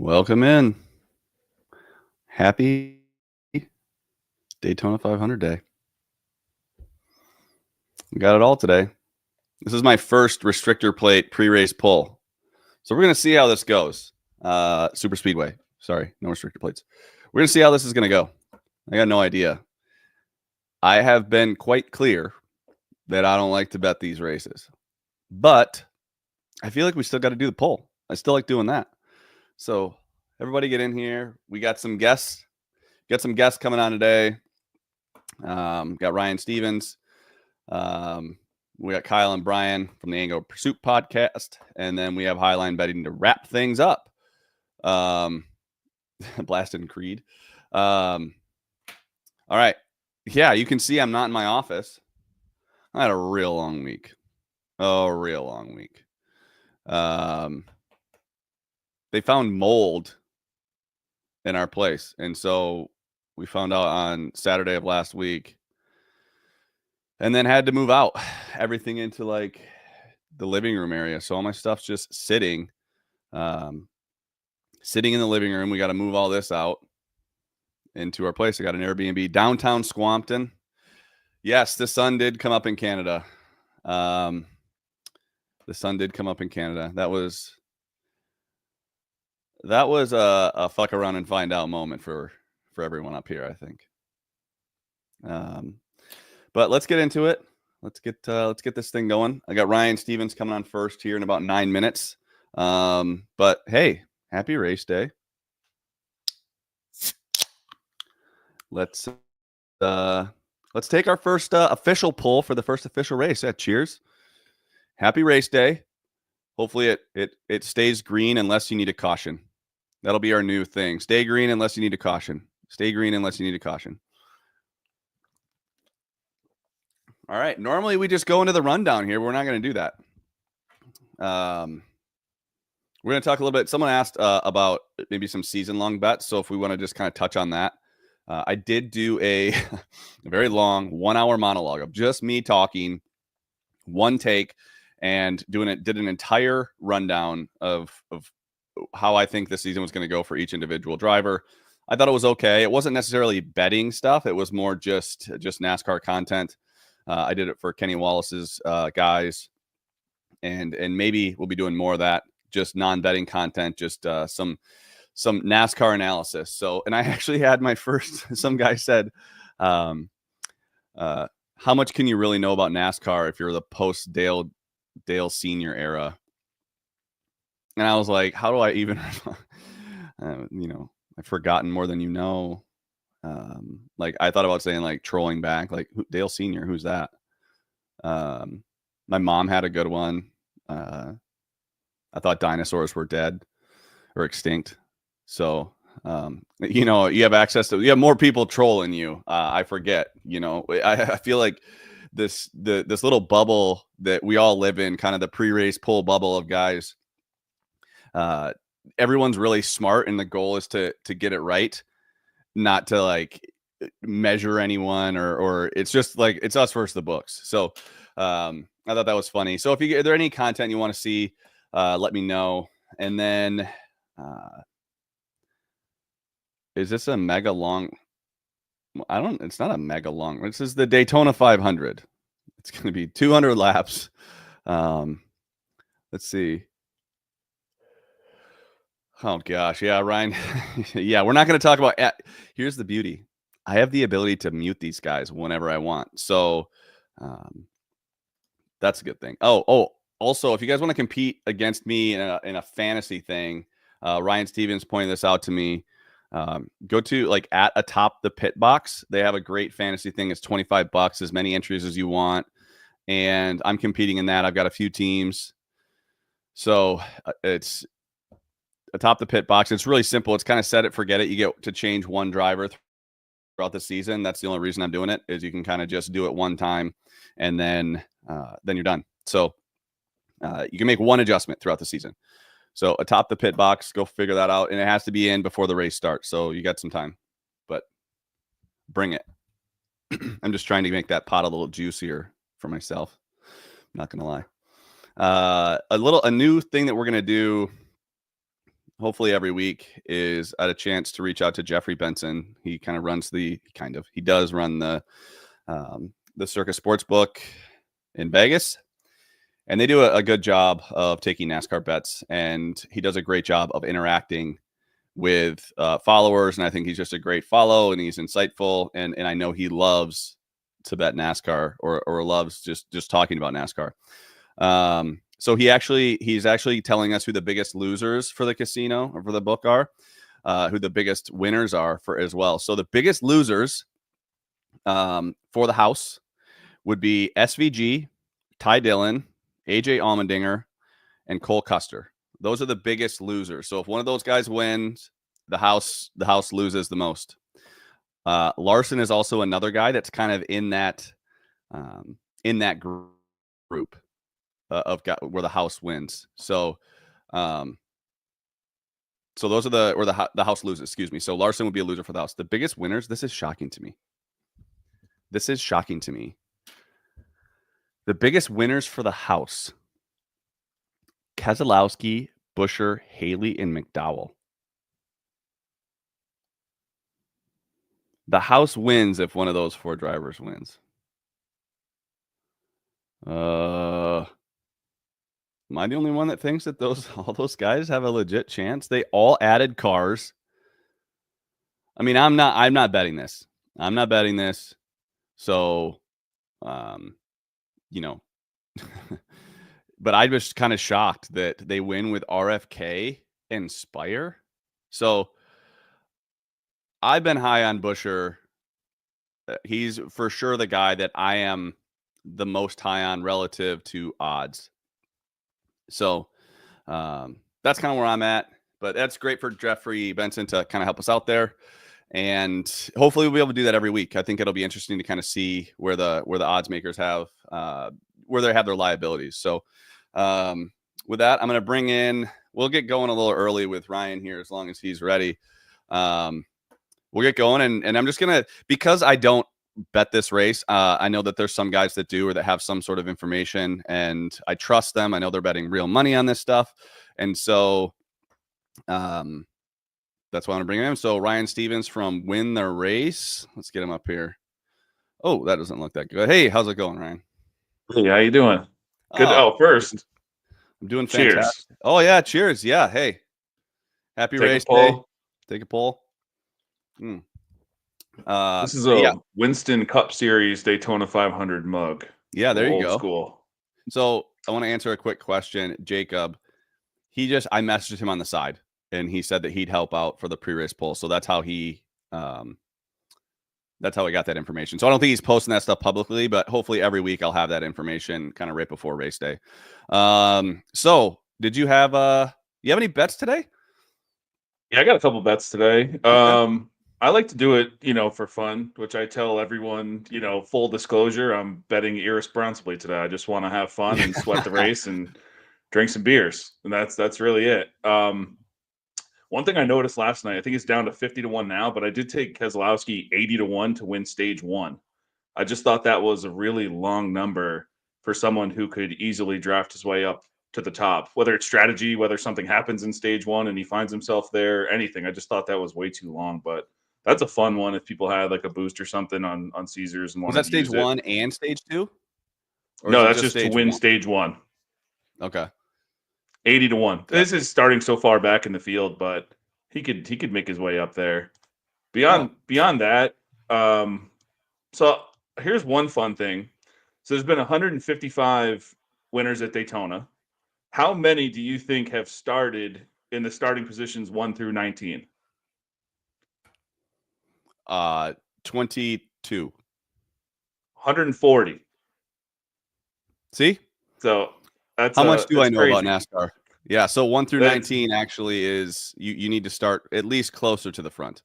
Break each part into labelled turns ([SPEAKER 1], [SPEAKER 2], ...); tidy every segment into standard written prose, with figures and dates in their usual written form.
[SPEAKER 1] Welcome in. Happy Daytona 500 day. We got it all today. This is my first restrictor plate pre-race pull. So we're going to see how this goes. Super Speedway. Sorry, no restrictor plates. We're going to see how this is going to go. I got no idea. I have been quite clear that I don't like to bet these races. But I feel like we still got to do the poll. I still like doing that. So everybody get in here. We got some guests. Got some guests coming on today. Got Ryan Stevens. We got Kyle and Brian from the Angle Pursuit podcast. And then we have Highline betting to wrap things up. Blasted and Creed. All right. Yeah, you can see I'm not in my office. I had a real long week. They found mold in our place. And so we found out on Saturday of last week and then had to move out everything into like the living room area. So all my stuff's just sitting in the living room. We got to move all this out into our place. I got an Airbnb downtown Squampton. Yes, the sun did come up in Canada. That was a fuck around and find out moment for everyone up here, I think. But let's get into it. Let's get this thing going. I got Ryan Stevens coming on first here in about 9 minutes. But hey, happy race day. Let's take our first official poll for the first official race. Yeah, cheers. Happy race day. Hopefully it stays green unless you need a caution. That'll be our new thing. Stay green unless you need a caution. Stay green unless you need a caution. All right. Normally we just go into the rundown here. We're not going to do that. We're going to talk a little bit. Someone asked about maybe some season-long bets. So if we want to just kind of touch on that. I did do a very long 1-hour monologue of just me talking, one take, and did an entire rundown of how I think this season was going to go for each individual driver. I thought it was okay. It wasn't necessarily betting stuff. It was more just NASCAR content. I did it for Kenny Wallace's guys, and maybe we'll be doing more of that. Just non-betting content, just some NASCAR analysis. So, and I actually had my first. Some guy said, "How much can you really know about NASCAR if you're the post Dale Senior era?" And I was like, "How do I even?" I've forgotten more than you know. Like I thought about saying like trolling back, like Dale Senior, who's that? My mom had a good one. I thought dinosaurs were dead or extinct. So, you have more people trolling you. I forget, I feel like this little bubble that we all live in, kind of the pre-race poll bubble of guys. Everyone's really smart, and the goal is to get it right, not to like measure anyone or it's just like it's us versus the books. So I thought that was funny. So if there any content you want to see, let me know. And then is this a mega long? It's not a mega long. This is the Daytona 500. It's going to be 200 laps. Let's see. Oh gosh. Yeah, Ryan. Yeah, we're not going to talk about here's the beauty. I have the ability to mute these guys whenever I want. So that's a good thing. Oh, also, if you guys want to compete against me in a fantasy thing, Ryan Stevens pointed this out to me. Go to like at atop the pit box. They have a great fantasy thing. It's $25, as many entries as you want. And I'm competing in that. I've got a few teams. So it's atop the pit box. It's really simple. It's kind of set it, forget it. You get to change one driver throughout the season. That's the only reason I'm doing it, is you can kind of just do it one time and then you're done. So you can make one adjustment throughout the season. So atop the pit box, go figure that out. And it has to be in before the race starts. So you got some time, but bring it. I'm just trying to make that pot a little juicier for myself. I'm not going to lie. A new thing that we're going to do hopefully every week is at a chance to reach out to Jeffrey Benson. He kind of runs he does run the Circus Sportsbook in Vegas, and they do a good job of taking NASCAR bets, and he does a great job of interacting with followers, and I think he's just a great follow, and he's insightful, and I know he loves to bet NASCAR or loves just talking about NASCAR. So he's actually telling us who the biggest losers for the casino or for the book are, who the biggest winners are for as well. So the biggest losers for the house would be SVG, Ty Dillon, AJ Allmendinger, and Cole Custer. Those are the biggest losers. So if one of those guys wins, the house loses the most. Larson is also another guy that's kind of in that group of where the house wins. So, so those are the house loses. Excuse me. So Larson would be a loser for the house. The biggest winners. This is shocking to me. The biggest winners for the house: Keselowski, Buescher, Haley, and McDowell. The house wins if one of those four drivers wins. Am I the only one that thinks that all those guys have a legit chance? They all added cars. I mean, I'm not betting this. So, you know, but I was kind of shocked that they win with RFK and Spire. So I've been high on Buescher. He's for sure the guy that I am the most high on relative to odds. So that's kind of where I'm at. But that's great for Jeffrey Benson to kind of help us out there. And hopefully we'll be able to do that every week. I think it'll be interesting to kind of see where the odds makers have where they have their liabilities. So with that, I'm going to bring in. We'll get going a little early with Ryan here as long as he's ready. We'll get going, and I'm just gonna, because I don't bet this race. I know that there's some guys that do or that have some sort of information, and I trust them. I know they're betting real money on this stuff, and so that's why I'm bringing him. So Ryan Stevens from Win the Race. Let's get him up here. Oh, that doesn't look that good. Hey, how's it going, Ryan?
[SPEAKER 2] Hey, how you doing? Good. First,
[SPEAKER 1] I'm doing fantastic.
[SPEAKER 2] Cheers.
[SPEAKER 1] Oh yeah, cheers. Yeah. Hey, happy race day. Take a pull.
[SPEAKER 2] This is a Winston Cup Series Daytona 500 mug.
[SPEAKER 1] Yeah, there you go.
[SPEAKER 2] Old school.
[SPEAKER 1] So I want to answer a quick question. Jacob, I messaged him on the side, and he said that he'd help out for the pre-race poll. So that's how he got that information. So I don't think he's posting that stuff publicly, but hopefully every week I'll have that information kind of right before race day. So did you have any bets today?
[SPEAKER 2] Yeah, I got a couple bets today. Okay. I like to do it, for fun, which I tell everyone, full disclosure, I'm betting irresponsibly today. I just want to have fun and sweat the race and drink some beers. And that's really it. One thing I noticed last night, I think it's down to 50-1 now, but I did take Keselowski 80-1 to win stage 1. I just thought that was a really long number for someone who could easily draft his way up to the top, whether it's strategy, whether something happens in stage 1 and he finds himself there, anything. I just thought that was way too long, but that's a fun one if people had like a boost or something on Caesars and
[SPEAKER 1] was that stage 1 and stage 2?
[SPEAKER 2] No, that's just to win stage 1.
[SPEAKER 1] Okay.
[SPEAKER 2] 80-1. Yeah. This is starting so far back in the field, but he could make his way up there. Beyond that, so here's one fun thing. So there's been 155 winners at Daytona. How many do you think have started in the starting positions 1 through 19?
[SPEAKER 1] 22.
[SPEAKER 2] 140.
[SPEAKER 1] See?
[SPEAKER 2] So that's
[SPEAKER 1] how much do I know
[SPEAKER 2] crazy
[SPEAKER 1] about NASCAR? Yeah, so 1 through 19 actually is you need to start at least closer to the front.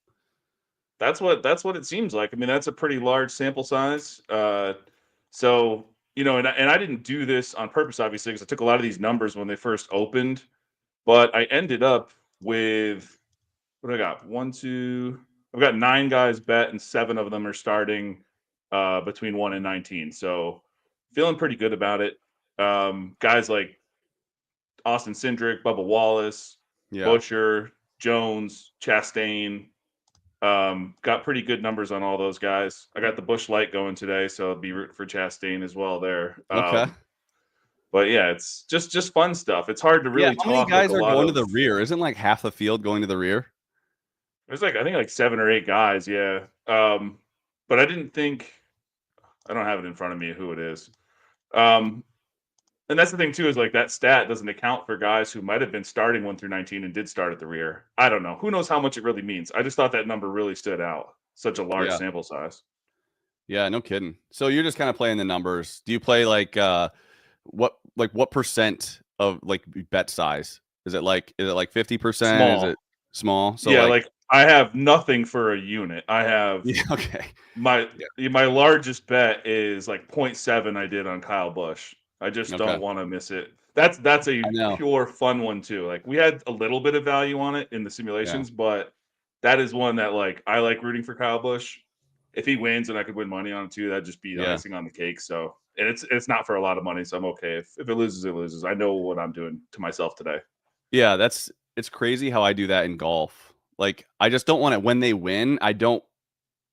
[SPEAKER 2] That's what it seems like. I mean, that's a pretty large sample size. So, and I didn't do this on purpose, obviously, because I took a lot of these numbers when they first opened, but I ended up with, what I got? I've got 9 guys bet, and 7 of them are starting between 1 and 19. So feeling pretty good about it. Guys like Austin Cindric, Bubba Wallace,
[SPEAKER 1] Yeah.
[SPEAKER 2] Buescher, Jones, Chastain. Got pretty good numbers on all those guys. I got the Busch Light going today, so I'll be rooting for Chastain as well there.
[SPEAKER 1] Okay.
[SPEAKER 2] But yeah, it's just fun stuff. It's hard to
[SPEAKER 1] Yeah.
[SPEAKER 2] really
[SPEAKER 1] How many
[SPEAKER 2] talk like
[SPEAKER 1] guys
[SPEAKER 2] a
[SPEAKER 1] are
[SPEAKER 2] lot
[SPEAKER 1] going to
[SPEAKER 2] of.
[SPEAKER 1] the rear? Isn't like half the field going to the rear?
[SPEAKER 2] There's like I think like 7 or 8 guys, yeah. But I didn't think I don't have it in front of me who it is. Um, and that's the thing too is like that stat doesn't account for guys who might have been starting 1 through 19 and did start at the rear. I don't know. Who knows how much it really means? I just thought that number really stood out. Such a large
[SPEAKER 1] Yeah.
[SPEAKER 2] sample size.
[SPEAKER 1] Yeah. No kidding. So you're just kind of playing the numbers. Do you play what percent of like bet size? Is it like 50%? Is it
[SPEAKER 2] Small.
[SPEAKER 1] small? So
[SPEAKER 2] Yeah,
[SPEAKER 1] like
[SPEAKER 2] like I have nothing for a unit. I have
[SPEAKER 1] yeah, okay.
[SPEAKER 2] my
[SPEAKER 1] Yeah.
[SPEAKER 2] my largest bet is like point 0.7 I did on Kyle Busch. I just
[SPEAKER 1] Okay.
[SPEAKER 2] don't want to miss it. That's a
[SPEAKER 1] I know.
[SPEAKER 2] pure fun one too. Like we had a little bit of value on it in the
[SPEAKER 1] Yeah.
[SPEAKER 2] simulations, but that is one that like I like rooting for Kyle Busch. If he wins and I could win money on it too, that'd just be the
[SPEAKER 1] Yeah.
[SPEAKER 2] icing on the cake. So and it's not for a lot of money, so I'm okay. If it loses, it loses. I know what I'm doing to myself today.
[SPEAKER 1] Yeah, it's crazy how I do that in golf. Like I just don't want it when they win. I don't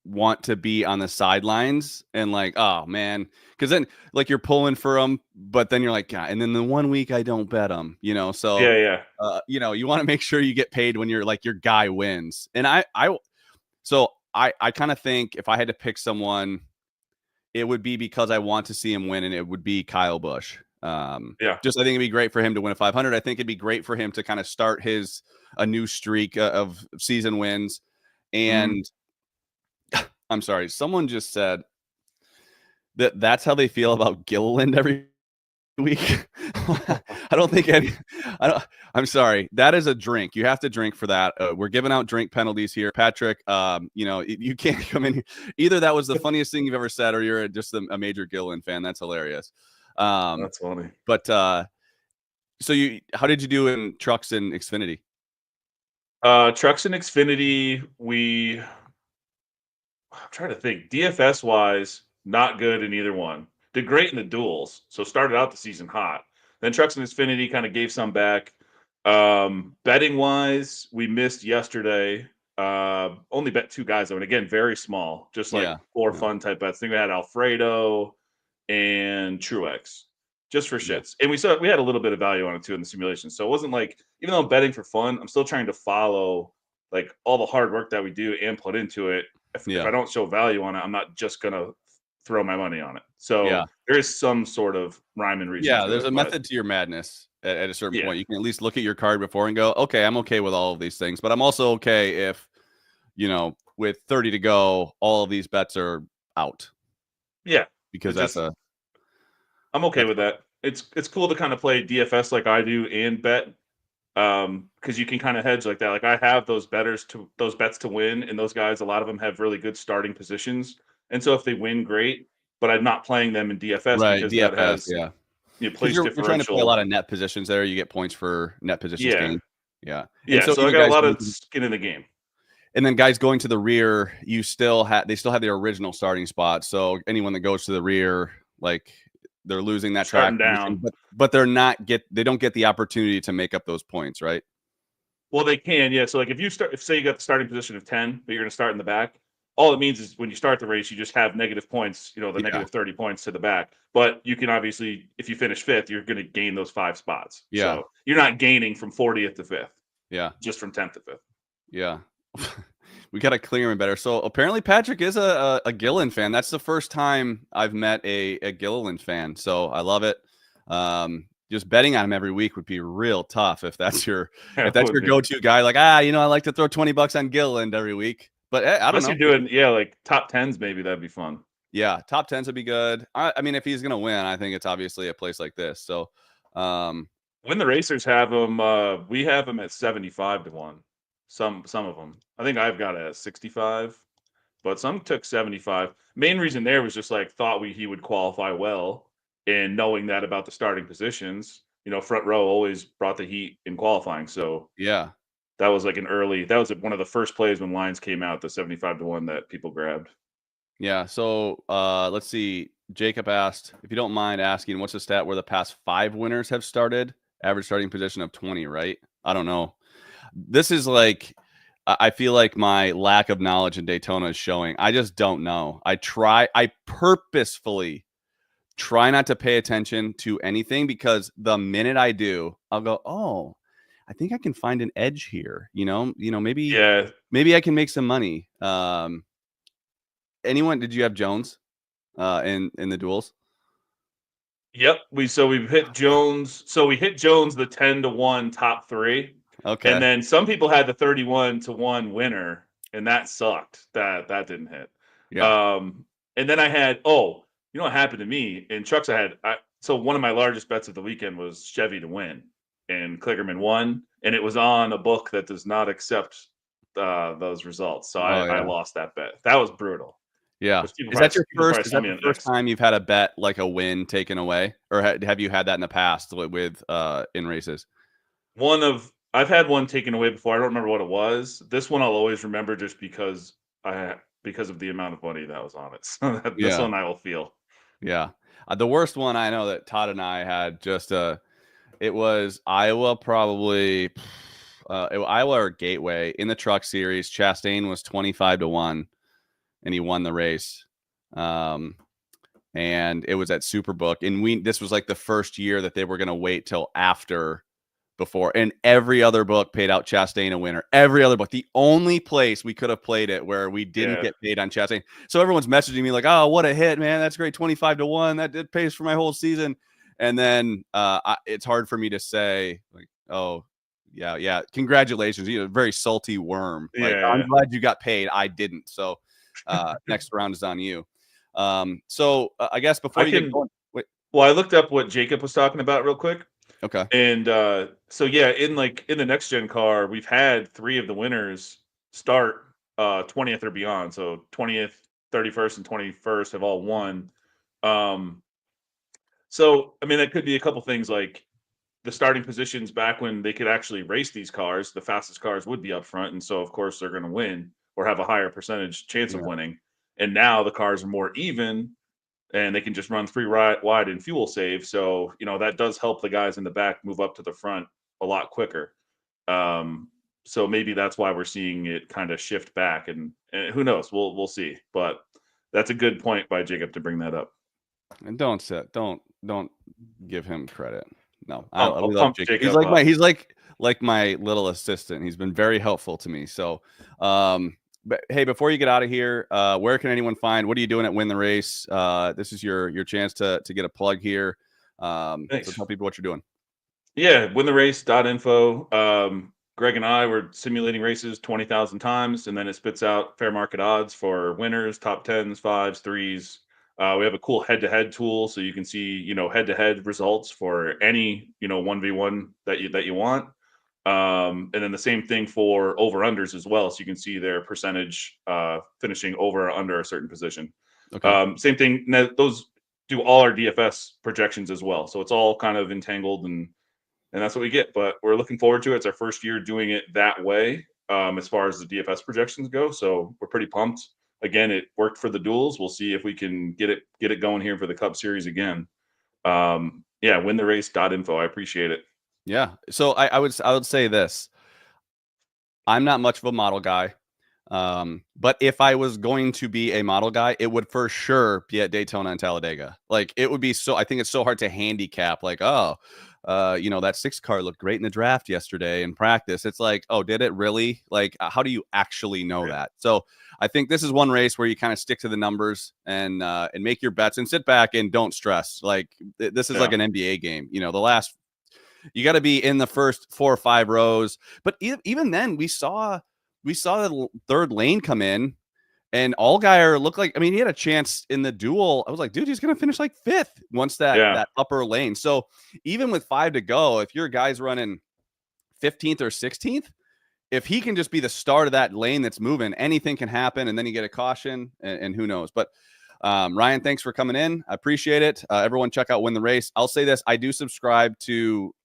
[SPEAKER 1] want to be on the sidelines and like, oh man, because then like you're pulling for them, but then you're like, God, and then the 1 week I don't bet them, So,
[SPEAKER 2] Yeah, yeah.
[SPEAKER 1] you want to make sure you get paid when you're like your guy wins. And I kind of think if I had to pick someone, it would be because I want to see him win, and it would be Kyle Busch.
[SPEAKER 2] Yeah.
[SPEAKER 1] Just I think it'd be great for him to win a 500. I think it'd be great for him to kind of start a new streak of season wins.
[SPEAKER 2] Mhm.
[SPEAKER 1] And I'm sorry, someone just said that's how they feel about Gilliland every week. I don't think any. I'm sorry. That is a drink. You have to drink for that. We're giving out drink penalties here, Patrick. You can't come in. Either that was the funniest thing you've ever said, or you're just a major Gilliland fan. That's hilarious.
[SPEAKER 2] That's funny.
[SPEAKER 1] But so how did you do in trucks and Xfinity?
[SPEAKER 2] Trucks and Xfinity, I'm trying to think. DFS wise, not good in either one. Did great in the duels, so started out the season hot. Then Trucks and Xfinity kind of gave some back. Betting wise, we missed yesterday. Only bet 2 guys though, and again, very small, just like
[SPEAKER 1] Yeah,
[SPEAKER 2] for
[SPEAKER 1] yeah,
[SPEAKER 2] fun type bets. I think we had Alfredo and Truex just for
[SPEAKER 1] yeah,
[SPEAKER 2] shits. And we had a little bit of value on it too in the simulation. So it wasn't like even though I'm betting for fun, I'm still trying to follow like all the hard work that we do and put into it. If
[SPEAKER 1] yeah,
[SPEAKER 2] I don't show value on it, I'm not just gonna throw my money on it.
[SPEAKER 1] yeah.
[SPEAKER 2] So there is some sort of rhyme and reason
[SPEAKER 1] Yeah,
[SPEAKER 2] to
[SPEAKER 1] there's
[SPEAKER 2] it.
[SPEAKER 1] a
[SPEAKER 2] But
[SPEAKER 1] method to your madness at a certain
[SPEAKER 2] yeah,
[SPEAKER 1] point. You can at least look at your card before and go, okay, I'm okay with all of these things, but I'm also okay if, with 30 to go, all of these bets are out
[SPEAKER 2] yeah.
[SPEAKER 1] because
[SPEAKER 2] It just I'm okay
[SPEAKER 1] that's
[SPEAKER 2] with that. It's cool to kind of play DFS like I do and bet because you can kind of hedge like that. Like I have those bets to win, and those guys, a lot of them have really good starting positions, and so if they win, great. But I'm not playing them in DFS
[SPEAKER 1] right.
[SPEAKER 2] because that
[SPEAKER 1] DFS,
[SPEAKER 2] has
[SPEAKER 1] yeah. Because
[SPEAKER 2] place
[SPEAKER 1] you're trying to play a lot
[SPEAKER 2] differential.
[SPEAKER 1] of net positions there. You get points for net positions
[SPEAKER 2] Yeah,
[SPEAKER 1] gained. Yeah. And
[SPEAKER 2] yeah.
[SPEAKER 1] so
[SPEAKER 2] So I
[SPEAKER 1] even
[SPEAKER 2] got a
[SPEAKER 1] guys
[SPEAKER 2] lot
[SPEAKER 1] going
[SPEAKER 2] of
[SPEAKER 1] to
[SPEAKER 2] skin in the game.
[SPEAKER 1] and then guys going to the rear, they still have their original starting spot. So anyone that goes to the rear, like they're losing that
[SPEAKER 2] Starting
[SPEAKER 1] track position,
[SPEAKER 2] down.
[SPEAKER 1] but they don't get the opportunity to make up those points, right?
[SPEAKER 2] Well, they can, yeah. So like if say you got the starting position of 10, but you're going to start in the back, all it means is when you start the race, you just have negative points, the
[SPEAKER 1] Yeah.
[SPEAKER 2] negative 30 points to the back. But you can obviously, if you finish fifth, you're going to gain those 5 spots.
[SPEAKER 1] Yeah.
[SPEAKER 2] So you're not gaining from 40th to fifth,
[SPEAKER 1] Yeah.
[SPEAKER 2] just from 10th to fifth.
[SPEAKER 1] Yeah. We got to clear him better. So apparently Patrick is a Gilliland fan. That's the first time I've met a Gilliland fan. So I love it. Just betting on him every week would be real tough if that's your
[SPEAKER 2] Yeah,
[SPEAKER 1] if
[SPEAKER 2] it
[SPEAKER 1] that's
[SPEAKER 2] would
[SPEAKER 1] your
[SPEAKER 2] be.
[SPEAKER 1] go-to guy. Like, I like to throw $20 on Gilliland every week. But I don't
[SPEAKER 2] Unless you're
[SPEAKER 1] know.
[SPEAKER 2] doing, yeah, like top tens, maybe that'd be fun.
[SPEAKER 1] Yeah, top tens would be good. I mean, if he's gonna win, I think it's obviously a place like this. So
[SPEAKER 2] When the racers have them, we have them at 75 to 1. Some of them. I think I've got it at 65. But some took 75. Main reason there was just like thought he would qualify well, and knowing that about the starting positions, front row always brought the heat in qualifying. So
[SPEAKER 1] yeah.
[SPEAKER 2] that was like that was one of the first plays when lines came out, the 75 to 1 that people grabbed.
[SPEAKER 1] Yeah. So let's see. Jacob asked, if you don't mind asking, what's the stat where the past 5 winners have started? Average starting position of 20, right? I don't know. This is like, I feel like my lack of knowledge in Daytona is showing. I just don't know. I purposefully try not to pay attention to anything, because the minute I do, I'll go, oh, I think I can find an edge here. Maybe I can make some money. Did you have Jones in the duels?
[SPEAKER 2] Yep. We've hit Jones. So we hit Jones the 10-1 top 3.
[SPEAKER 1] Okay.
[SPEAKER 2] And then some people had the 31-1 winner, and that sucked. That didn't hit.
[SPEAKER 1] Yeah.
[SPEAKER 2] And then I had, what happened to me in trucks? So one of my largest bets of the weekend was Chevy to win, and Kligerman won, and it was on a book that does not accept those results. So I lost that bet. That was brutal.
[SPEAKER 1] Yeah. Is that the first time you've had a bet, like a win taken away, or have you had that in the past with in races?
[SPEAKER 2] I've had one taken away before. I don't remember what it was. This one I'll always remember just because of the amount of money that was on it. So this one I will feel.
[SPEAKER 1] Yeah. The worst one I know that Todd and I had, it was Iowa, probably Iowa or Gateway in the Truck Series. Chastain was 25-1, and he won the race. And it was at Superbook, and this was like the first year that they were going to wait till after before, and every other book paid out Chastain a winner. Every other book. The only place we could have played it where we didn't get paid on Chastain. So everyone's messaging me like, "Oh, what a hit, man! That's great, 25-1. That pays for my whole season." And then it's hard for me to say like, "Oh, yeah, congratulations! You're a very salty worm." Like, I'm glad you got paid. I didn't. So next round is on you. So I guess before you get going,
[SPEAKER 2] well, I looked up what Jacob was talking about real quick.
[SPEAKER 1] Okay.
[SPEAKER 2] And so in the next gen car, we've had 3 of the winners start 20th or beyond. So 20th, 31st, and 21st have all won. So I mean, that could be a couple things, like the starting positions back when they could actually race these cars. The fastest cars would be up front, and so of course they're going to win or have a higher percentage chance of winning. And now the cars are more even, and they can just run 3 wide and fuel save. So, that does help the guys in the back move up to the front a lot quicker. So maybe that's why we're seeing it kind of shift back, and who knows? We'll see. But that's a good point by Jacob to bring that up.
[SPEAKER 1] And don't give him credit. No,
[SPEAKER 2] I'll
[SPEAKER 1] we love Jacob. He's like my little assistant. He's been very helpful to me. So, but hey, before you get out of here, where can anyone find? What are you doing at Win the Race? This is your chance to get a plug here.
[SPEAKER 2] Thanks.
[SPEAKER 1] So tell people what you're doing.
[SPEAKER 2] Yeah, wintherace.info. Greg and I were simulating races 20,000 times, and then it spits out fair market odds for winners, top 10s, 5s, 3s. We have a cool head-to-head tool, so you can see, head-to-head results for any, 1v1 that you want. And then the same thing for over-unders as well, so you can see their percentage finishing over or under a certain position.
[SPEAKER 1] Okay.
[SPEAKER 2] Same thing. Those do all our DFS projections as well, so it's all kind of entangled, and that's what we get. But we're looking forward to it. It's our first year doing it that way, as far as the DFS projections go. So we're pretty pumped. Again, it worked for the duels. We'll see if we can get it going here for the Cup Series again. Wintherace.info. I appreciate it.
[SPEAKER 1] Yeah. So I would say this. I'm not much of a model guy. But if I was going to be a model guy, it would for sure be at Daytona and Talladega. Like, it would be I think it's so hard to handicap, like, that 6 car looked great in the draft yesterday in practice. It's like, oh, did it really? Like, how do you actually know that? So I think this is one race where you kind of stick to the numbers and make your bets and sit back and don't stress. Like, this is like an NBA game. You got to be in the first 4 or 5 rows. But even then, we saw the third lane come in, and Allgaier looked like, he had a chance in the duel. I was like, dude, he's going to finish like 5th once that upper lane. So even with 5 to go, if your guy's running 15th or 16th, if he can just be the start of that lane that's moving, anything can happen. And then you get a caution, and who knows? But Ryan, thanks for coming in. I appreciate it. Everyone check out Win the Race. I'll say this. I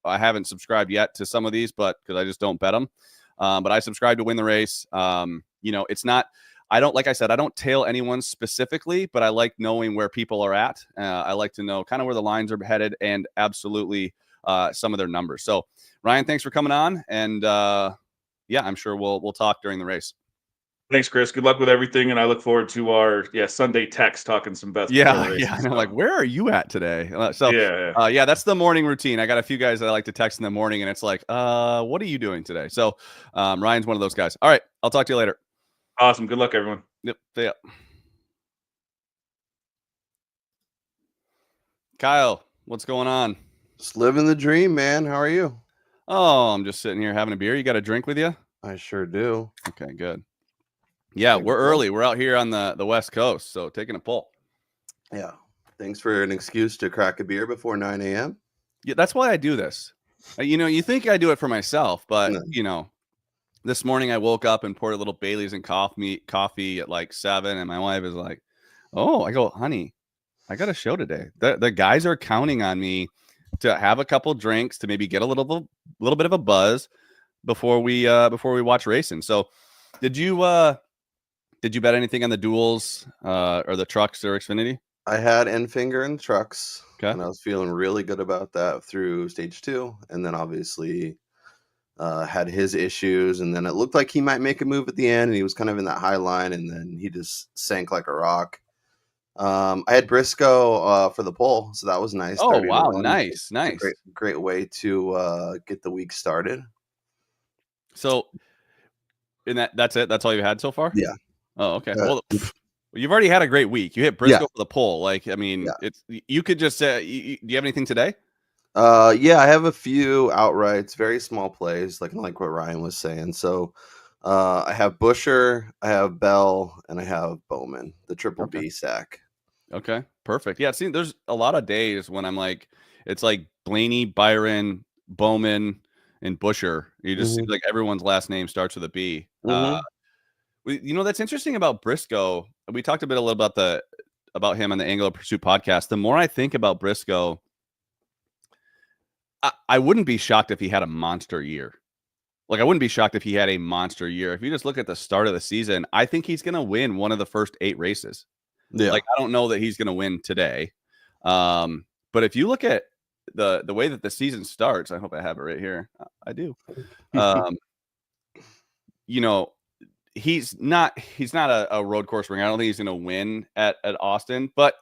[SPEAKER 1] haven't subscribed yet to some of these, but because I just don't bet them. But I subscribe to Win the Race. It's not, like I said, I don't tail anyone specifically, but I like knowing where people are at. I like to know kind of where the lines are headed, and absolutely some of their numbers. So Ryan, thanks for coming on, and yeah, I'm sure we'll talk during the race.
[SPEAKER 2] Thanks, Chris. Good luck with everything, and I look forward to our Sunday text talking some bets before the
[SPEAKER 1] Yeah,
[SPEAKER 2] race.
[SPEAKER 1] yeah. I know. Like, where are you at today?
[SPEAKER 2] Yeah.
[SPEAKER 1] Yeah, that's the morning routine. I got a few guys that I like to text in the morning, and it's like, what are you doing today? So, Ryan's one of those guys. All right, I'll talk to you later.
[SPEAKER 2] Awesome. Good luck, everyone.
[SPEAKER 1] Yep. See ya. Kyle, what's going on?
[SPEAKER 3] Just living the dream, man. How are you?
[SPEAKER 1] Oh, I'm just sitting here having a beer. You got a drink with you?
[SPEAKER 3] I sure do.
[SPEAKER 1] Okay, good. Yeah, we're early. We're out here on the West Coast, so taking a pull.
[SPEAKER 3] Yeah. Thanks for an excuse to crack a beer before 9 a.m.
[SPEAKER 1] Yeah, that's why I do this. You think I do it for myself, but
[SPEAKER 3] No.
[SPEAKER 1] this morning I woke up and poured a little Bailey's and coffee at like 7, and my wife is like, "Oh," I go, "Honey, I got a show today. The guys are counting on me to have a couple drinks to maybe get a little bit of a buzz before we watch racing." So, did you bet anything on the duels or the trucks or Xfinity?
[SPEAKER 3] I had Enfinger in the trucks,
[SPEAKER 1] Okay.
[SPEAKER 3] and I was feeling really good about that through stage 2, and then obviously had his issues, and then it looked like he might make a move at the end, and he was kind of in that high line, and then he just sank like a rock. I had Briscoe for the pole, so that was nice.
[SPEAKER 1] Oh,
[SPEAKER 3] 30 to
[SPEAKER 1] wow.
[SPEAKER 3] 1.
[SPEAKER 1] Nice.
[SPEAKER 3] Great way to get the week started.
[SPEAKER 1] So, that's it. That's all you had so far?
[SPEAKER 3] Yeah.
[SPEAKER 1] Oh, okay. Well, you've already had a great week. You hit Briscoe for the pole. Like, I mean, you could just say, do you have anything today?
[SPEAKER 3] Yeah, I have a few outrights, very small plays, like what Ryan was saying. So, I have Buscher, I have Bell, and I have Bowman, the triple B stack.
[SPEAKER 1] Okay, perfect. Yeah, see, there's a lot of days when I'm like, it's like Blaney, Byron, Bowman, and Buscher. You just seems like everyone's last name starts with a B. That's interesting about Briscoe. We talked a little about him on the Angle of Pursuit podcast. The more I think about Briscoe, I wouldn't be shocked if he had a monster year. Like, I wouldn't be shocked if he had a monster year. If you just look at the start of the season, I think he's going to win one of the first 8 races.
[SPEAKER 3] Yeah.
[SPEAKER 1] Like, I don't know that he's going to win today. But if you look at the way that the season starts, I hope I have it right here. I do. He's not a road course ringer. I don't think he's going to win at Austin, but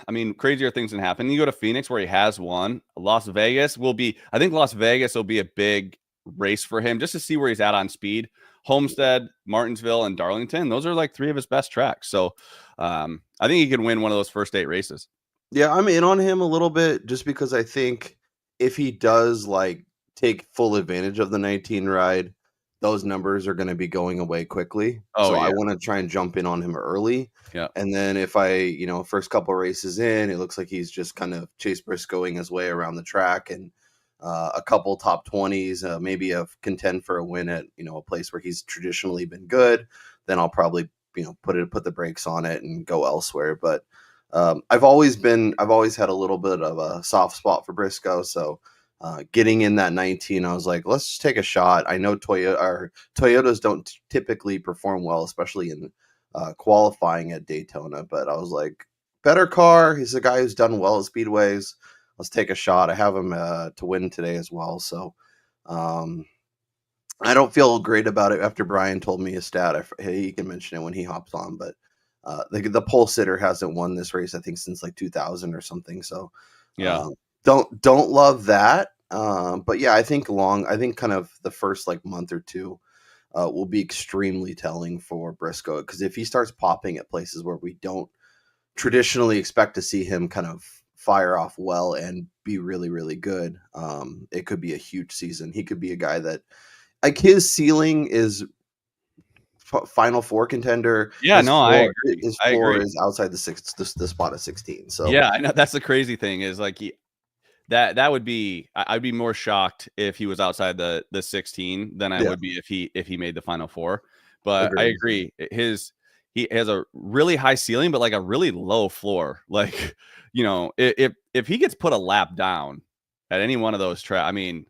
[SPEAKER 1] I mean, crazier things can happen. You go to Phoenix where he has won. Las Vegas will be a big race for him just to see where he's at on speed. Homestead, Martinsville, and Darlington. Those are like 3 of his best tracks. So I think he can win one of those first 8 races.
[SPEAKER 3] Yeah, I'm in on him a little bit just because I think if he does like take full advantage of the 19 ride, those numbers are going to be going away quickly. I want to try and jump in on him early.
[SPEAKER 1] Yeah.
[SPEAKER 3] And then if I, first couple races in, it looks like he's just kind of Chase Briscoeing his way around the track and a couple top 20s, maybe a contend for a win at, a place where he's traditionally been good, then I'll probably, put the brakes on it and go elsewhere. But I've always had a little bit of a soft spot for Briscoe. So getting in that 19, I was like, let's just take a shot. I know Toyotas don't typically perform well, especially in qualifying at Daytona. But I was like, better car. He's a guy who's done well at speedways. Let's take a shot. I have him to win today as well. So I don't feel great about it after Brian told me his stat. He can mention it when he hops on, but the pole sitter hasn't won this race, I think, since like 2000 or something. So don't love that. But yeah, I think kind of the first like month or two will be extremely telling for Briscoe, because if he starts popping at places where we don't traditionally expect to see him kind of fire off well and be really, really good, it could be a huge season. He could be a guy that, like, his ceiling is Final Four contender.
[SPEAKER 1] Yeah, I agree.
[SPEAKER 3] His floor is outside the spot of 16. So
[SPEAKER 1] yeah, I know that's the crazy thing is like that would be, I'd be more shocked if he was outside the 16 than I would be if he made the Final Four. But I agree. He has a really high ceiling, but like a really low floor. Like, if he gets put a lap down at any one of those tracks, I mean,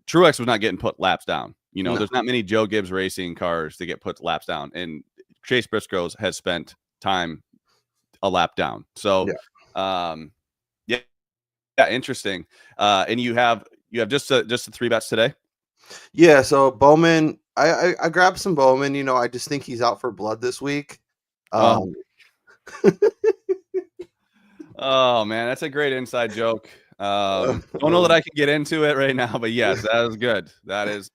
[SPEAKER 1] Truex was not getting put laps down. No. There's not many Joe Gibbs racing cars to get put laps down, and Chase Briscoe has spent time a lap down. So, yeah, interesting. And you have just the 3 bets today.
[SPEAKER 3] Yeah, so Bowman, I grabbed some Bowman. I just think he's out for blood this week.
[SPEAKER 1] Oh,
[SPEAKER 3] Um,
[SPEAKER 1] oh man, that's a great inside joke. Don't know that I can get into it right now, but yes, that is good.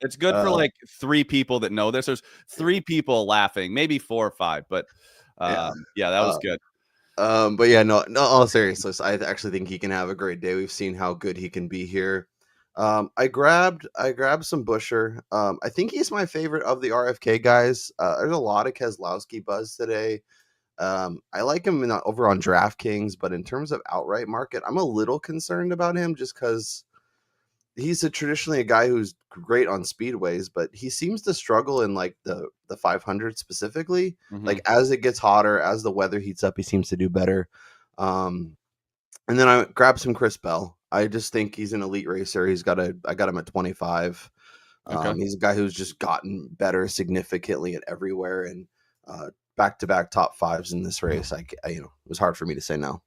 [SPEAKER 1] It's good for like 3 people that know this. There's 3 people laughing, maybe 4 or 5, but
[SPEAKER 3] yeah.
[SPEAKER 1] yeah, that was good.
[SPEAKER 3] But yeah, no, all seriousness, I actually think he can have a great day. We've seen how good he can be here. I grabbed some Busher. I think he's my favorite of the RFK guys. There's a lot of Keselowski buzz today. I like him over on DraftKings, but in terms of outright market, I'm a little concerned about him just because he's traditionally a guy who's great on speedways, but he seems to struggle in like the 500 specifically. Like as it gets hotter, as the weather heats up, he seems to do better. And then I grabbed some Chris Bell. I just think he's an elite racer. I got him at 25.
[SPEAKER 1] Okay.
[SPEAKER 3] He's a guy who's just gotten better significantly at everywhere, and back-to-back top fives in this race. It was hard for me to say no.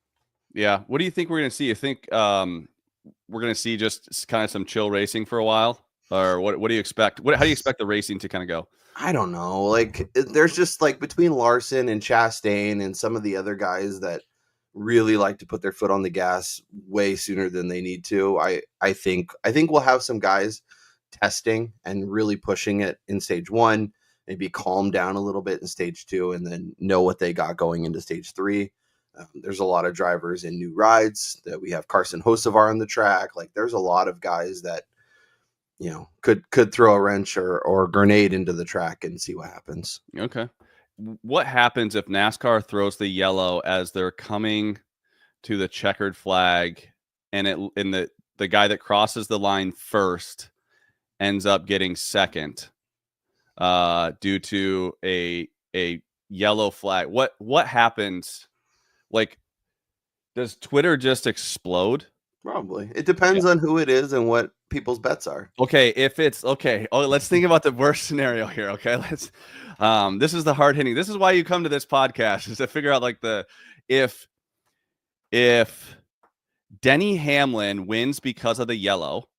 [SPEAKER 1] Yeah. What do you think we're going to see? You think we're going to see just kind of some chill racing for a while, or what do you expect? How do you expect the racing to kind of go?
[SPEAKER 3] I don't know. Like, there's just like between Larson and Chastain and some of the other guys that really like to put their foot on the gas way sooner than they need to. I think we'll have some guys testing and really pushing it in stage 1, maybe calm down a little bit in stage 2, and then know what they got going into stage 3. There's a lot of drivers in new rides that we have. Carson Hocevar on the track. Like, there's a lot of guys that could throw a wrench or a grenade into the track and see what happens.
[SPEAKER 1] Okay. What happens if NASCAR throws the yellow as they're coming to the checkered flag, and the guy that crosses the line first ends up getting second due to a yellow flag? What happens? Like, does Twitter just explode?
[SPEAKER 3] Probably. It depends on who it is and what people's bets are.
[SPEAKER 1] Okay, if it's okay. Oh, let's think about the worst scenario here. Okay, this is the hard hitting. This is why you come to this podcast, is to figure out like if Denny Hamlin wins because of the yellow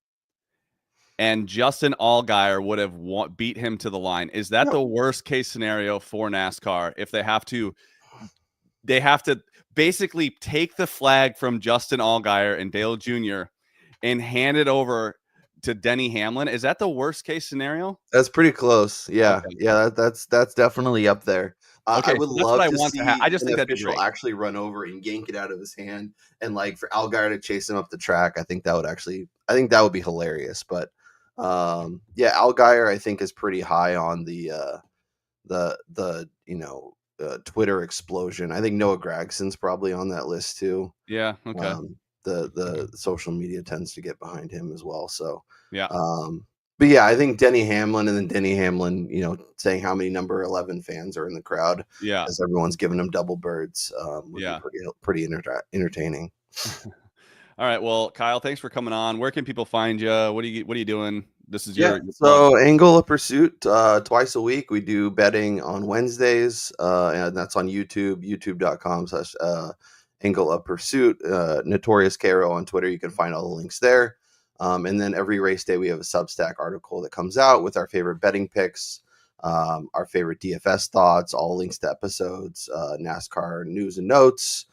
[SPEAKER 1] and Justin Allgaier would have beat him to the line. Is that the worst case scenario for NASCAR if they have to basically take the flag from Justin Allgaier and Dale Jr. and hand it over to Denny Hamlin? Is that the worst case scenario?
[SPEAKER 3] That's pretty close. Yeah.
[SPEAKER 1] Okay.
[SPEAKER 3] Yeah, that's definitely up there.
[SPEAKER 1] Okay,
[SPEAKER 3] I would
[SPEAKER 1] so that's what
[SPEAKER 3] love
[SPEAKER 1] I
[SPEAKER 3] to
[SPEAKER 1] want to
[SPEAKER 3] see
[SPEAKER 1] I just
[SPEAKER 3] an
[SPEAKER 1] think that'd be
[SPEAKER 3] official
[SPEAKER 1] great.
[SPEAKER 3] actually run over and yank it out of his hand, and like for Allgaier to chase him up the track. I think that would be hilarious. But yeah, Allgaier I think is pretty high on the Twitter explosion. I think Noah Gragson's probably on that list too.
[SPEAKER 1] Yeah, okay.
[SPEAKER 3] The social media tends to get behind him as well. So
[SPEAKER 1] Yeah.
[SPEAKER 3] but yeah, I think Denny Hamlin, and then Denny Hamlin, saying how many number 11 fans are in the crowd
[SPEAKER 1] Yeah.
[SPEAKER 3] as everyone's giving him double birds would be pretty entertaining.
[SPEAKER 1] All right. Well, Kyle, thanks for coming on. Where can people find you? What are you doing? This is your
[SPEAKER 3] so Angle of Pursuit twice a week. We do betting on Wednesdays, and that's on YouTube, youtube.com/ Angle of Pursuit. Notorious KRO on Twitter. You can find all the links there. And then every race day we have a Substack article that comes out with our favorite betting picks, our favorite DFS thoughts, all links to episodes, NASCAR news and notes.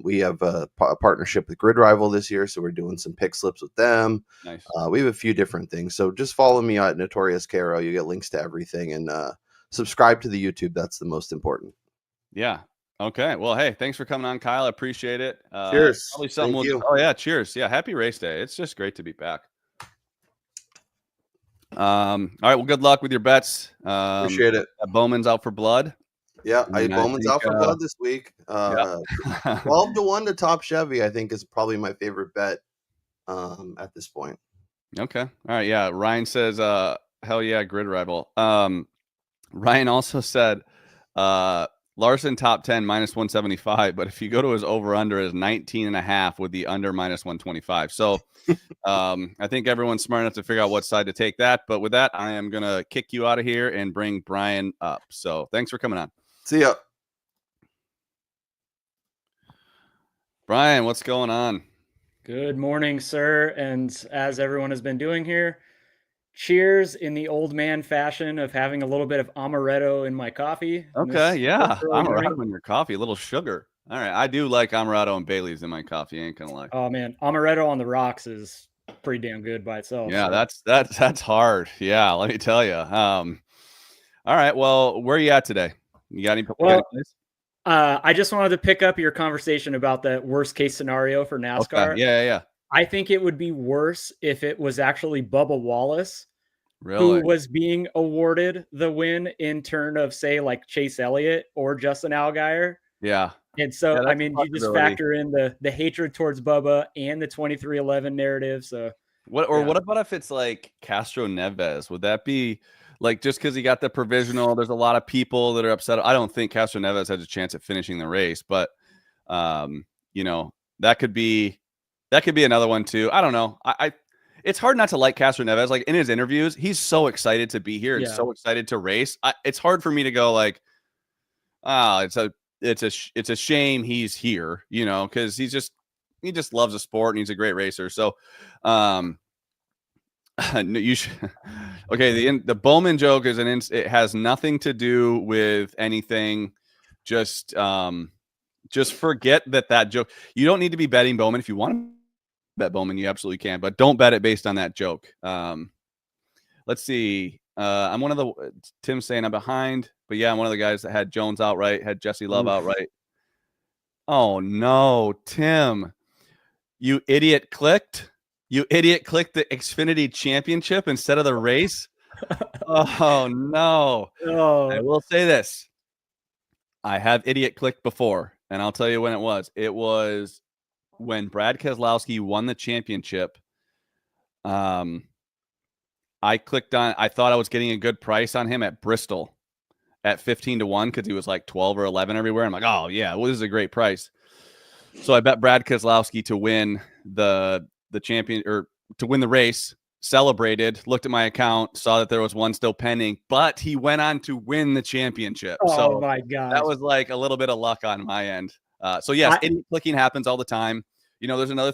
[SPEAKER 3] We have a partnership with Grid Rival this year, so we're doing some pick slips with them.
[SPEAKER 1] Nice.
[SPEAKER 3] We have a few different things, so just follow me at Notorious KRO. You get links to everything, and subscribe to the YouTube. That's the most important.
[SPEAKER 1] Yeah. Okay. Well, hey, thanks for coming on, Kyle. I appreciate it.
[SPEAKER 3] Cheers.
[SPEAKER 1] Probably something
[SPEAKER 3] Thank you.
[SPEAKER 1] Oh yeah, cheers. Yeah, happy race day. It's just great to be back. All right. Well, good luck with your bets.
[SPEAKER 3] Appreciate it.
[SPEAKER 1] Bowman's out for blood.
[SPEAKER 3] Yeah, Bowman's out for blood this week. 12-1 to Top Chevy, I think, is probably my favorite bet at this point.
[SPEAKER 1] Okay. All right. Yeah. Ryan says, hell yeah, Grid Rival. Ryan also said, Larson top 10 minus 175, but if you go to his over under is 19.5 with the under minus 125. So I think everyone's smart enough to figure out what side to take that. But with that, I am going to kick you out of here and bring Brian up. So thanks for coming on.
[SPEAKER 3] See ya.
[SPEAKER 1] Brian, what's going on?
[SPEAKER 4] Good morning, sir. And as everyone has been doing here, cheers in the old man fashion of having a little bit of amaretto in my coffee.
[SPEAKER 1] Okay, yeah.
[SPEAKER 4] early morning.
[SPEAKER 1] Amaretto in your coffee, a little sugar. All right, I do like amaretto and Bailey's in my coffee. Ain't gonna lie.
[SPEAKER 4] Oh man, amaretto on the rocks is pretty damn good by itself.
[SPEAKER 1] Yeah,
[SPEAKER 4] so.
[SPEAKER 1] that's hard. Yeah, let me tell you. All right. Well, where are you at today? You got any?
[SPEAKER 4] Well, I just wanted to pick up your conversation about the worst case scenario for NASCAR.
[SPEAKER 1] Okay. Yeah.
[SPEAKER 4] I think it would be worse if it was actually Bubba Wallace
[SPEAKER 1] Really?
[SPEAKER 4] who was being awarded the win in turn of, say, like Chase Elliott or Justin Allgaier.
[SPEAKER 1] Yeah.
[SPEAKER 4] And so,
[SPEAKER 1] Yeah,
[SPEAKER 4] I mean, you just factor in the hatred towards Bubba and the 2311 narrative. So
[SPEAKER 1] what about if it's like Castro Neves? Would that be like, just because he got the provisional, there's a lot of people that are upset. I don't think Castro Neves has a chance at finishing the race, but that could be another one too. I don't know. It's hard not to like Castro Neves. Like in his interviews, he's so excited to be here and so excited to race. It's hard for me to go like, it's a shame he's here, because he just loves the sport and he's a great racer. So, you should. Okay, the Bowman joke is it has nothing to do with anything. Just forget that joke. You don't need to be betting Bowman. If you want to bet Bowman, you absolutely can, but don't bet it based on that joke. Let's see. I'm one of the Tim's saying I'm behind, but yeah, I'm one of the guys that had Jones outright, had Jesse Love outright. Oh no, Tim, you idiot clicked the Xfinity Championship instead of the race. Oh no. I will say this. I have idiot clicked before, and I'll tell you when it was. It was when Brad Keselowski won the championship. I clicked on, I thought I was getting a good price on him at Bristol at 15-1 because he was like 12 or 11 everywhere. I'm like, oh yeah, well, this is a great price. So I bet Brad Keselowski to win the champion, or to win the race. Celebrated, looked at my account, saw that there was one still pending, but he went on to win the championship.
[SPEAKER 4] Oh my God.
[SPEAKER 1] That was like a little bit of luck on my end. So yes, idiot clicking happens all the time. There's another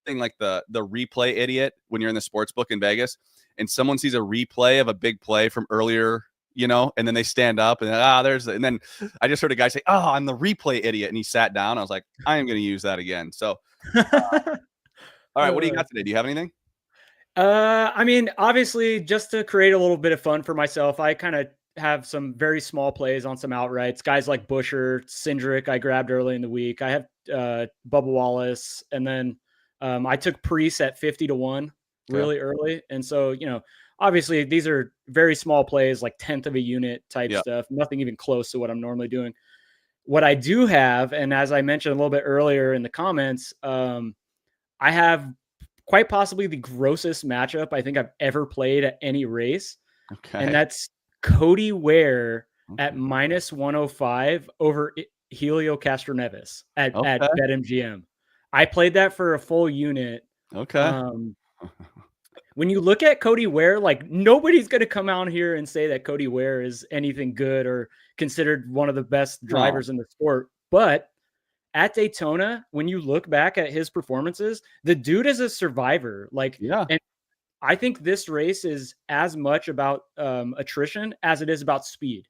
[SPEAKER 1] thing like the replay idiot when you're in the sports book in Vegas and someone sees a replay of a big play from earlier, and then they stand up and and then I just heard a guy say, "Oh, I'm the replay idiot," and he sat down. I was like, I am going to use that again. So, all right, what do you got today? Do you have anything?
[SPEAKER 4] I mean, obviously, just to create a little bit of fun for myself, I kind of have some very small plays on some outrights. Guys like Buescher, Cindric, I grabbed early in the week. I have Bubba Wallace, and then I took Priest at 50-1 really early. And so, obviously, these are very small plays, like 10th of a unit type stuff, nothing even close to what I'm normally doing. What I do have, and as I mentioned a little bit earlier in the comments, I have quite possibly the grossest matchup I think I've ever played at any race. Okay. And that's Cody Ware at -105 over Helio Castroneves at BetMGM. I played that for a full unit.
[SPEAKER 1] Okay.
[SPEAKER 4] When you look at Cody Ware, like nobody's going to come out here and say that Cody Ware is anything good or considered one of the best drivers in the sport. But at Daytona, when you look back at his performances, the dude is a survivor. And I think this race is as much about attrition as it is about speed.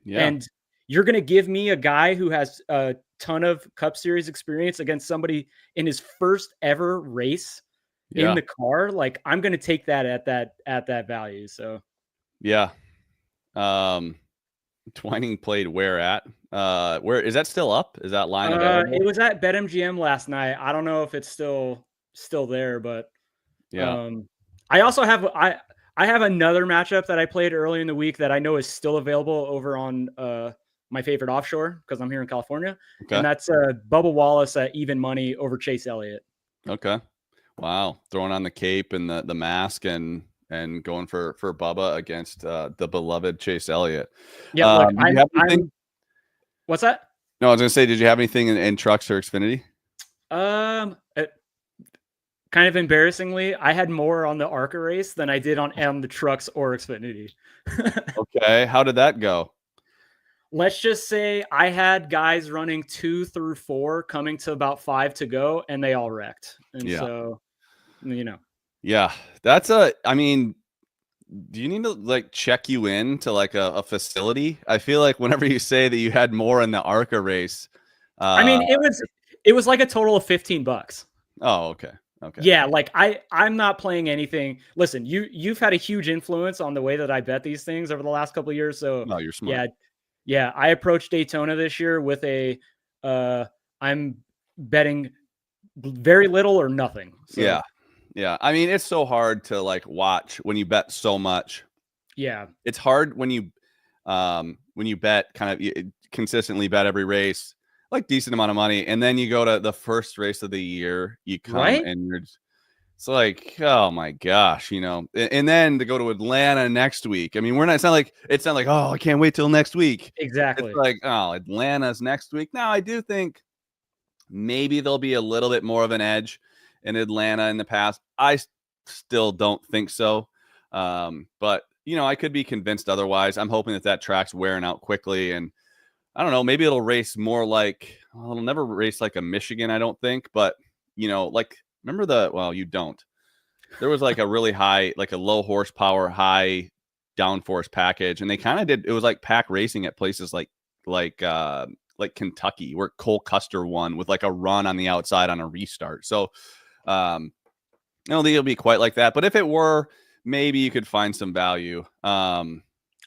[SPEAKER 4] Yeah. And you're going to give me a guy who has a ton of Cup Series experience against somebody in his first ever race in the car. Like I'm going to take that at that value. So,
[SPEAKER 1] yeah. Twining played where at? Where is that still up? Is that line available?
[SPEAKER 4] It was at BetMGM last night. I don't know if it's still there, but I also have I have another matchup that I played early in the week that I know is still available over on my favorite offshore because I'm here in California, and that's Bubba Wallace at even money over Chase Elliott.
[SPEAKER 1] Okay, wow, throwing on the cape and the mask and going for Bubba against the beloved Chase Elliott.
[SPEAKER 4] Yeah, what's that?
[SPEAKER 1] No, I was going to say, did you have anything in trucks or Xfinity?
[SPEAKER 4] Kind of embarrassingly, I had more on the ARCA race than I did on the trucks or Xfinity.
[SPEAKER 1] Okay, how did that go?
[SPEAKER 4] Let's just say I had guys running 2 through 4 coming to about 5 to go, and they all wrecked. And so,
[SPEAKER 1] Yeah, I mean, do you need to like check you in to like a facility? I feel like whenever you say that you had more in the ARCA race,
[SPEAKER 4] I mean, it was like a total of $15.
[SPEAKER 1] Oh, okay. Okay.
[SPEAKER 4] Yeah, like I'm not playing anything. Listen, you've had a huge influence on the way that I bet these things over the last couple of years. So
[SPEAKER 1] No, you're smart.
[SPEAKER 4] yeah. I approached Daytona this year with I'm betting very little or nothing. So,
[SPEAKER 1] Yeah. Yeah. I mean, it's so hard to like watch when you bet so much.
[SPEAKER 4] Yeah.
[SPEAKER 1] It's hard when you bet consistently bet every race, like decent amount of money. And then you go to the first race of the year, you come
[SPEAKER 4] Right?
[SPEAKER 1] and it's like, oh my gosh, and then to go to Atlanta next week. I mean, it's not like, oh, I can't wait till next week.
[SPEAKER 4] Exactly.
[SPEAKER 1] It's like, oh, Atlanta's next week. Now, I do think maybe there'll be a little bit more of an edge in Atlanta in the past. I still don't think so. But I could be convinced otherwise. I'm hoping that track's wearing out quickly, and I don't know, maybe it'll race more like, well, it'll never race like a Michigan, I don't think, but like, remember you don't. There was like a really high, like a low horsepower, high downforce package, and they kind of did. It was like pack racing at places like Kentucky, where Cole Custer won with like a run on the outside on a restart. So, I don't think it'll be quite like that, but if it were, maybe you could find some value.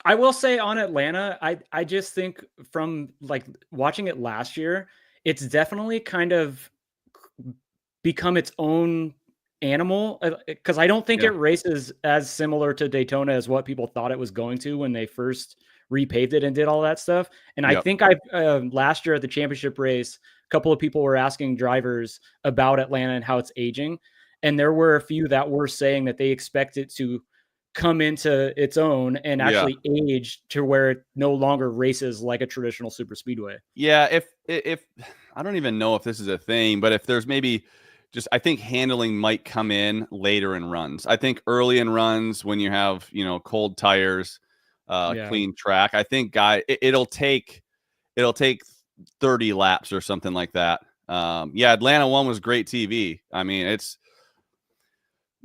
[SPEAKER 4] I will say on Atlanta, I just think from like watching it last year, it's definitely kind of become its own animal, because I don't think it races as similar to Daytona as what people thought it was going to when they first repaved it and did all that stuff. And I think last year at the championship race, a couple of people were asking drivers about Atlanta and how it's aging. And there were a few that were saying that they expect it to come into its own and actually age to where it no longer races like a traditional super speedway.
[SPEAKER 1] Yeah. If I don't even know if this is a thing, but if there's maybe I think handling might come in later in runs. I think early in runs when you have, cold tires, clean track, I think it'll take 30 laps or something like that. Atlanta 1 was great TV. I mean,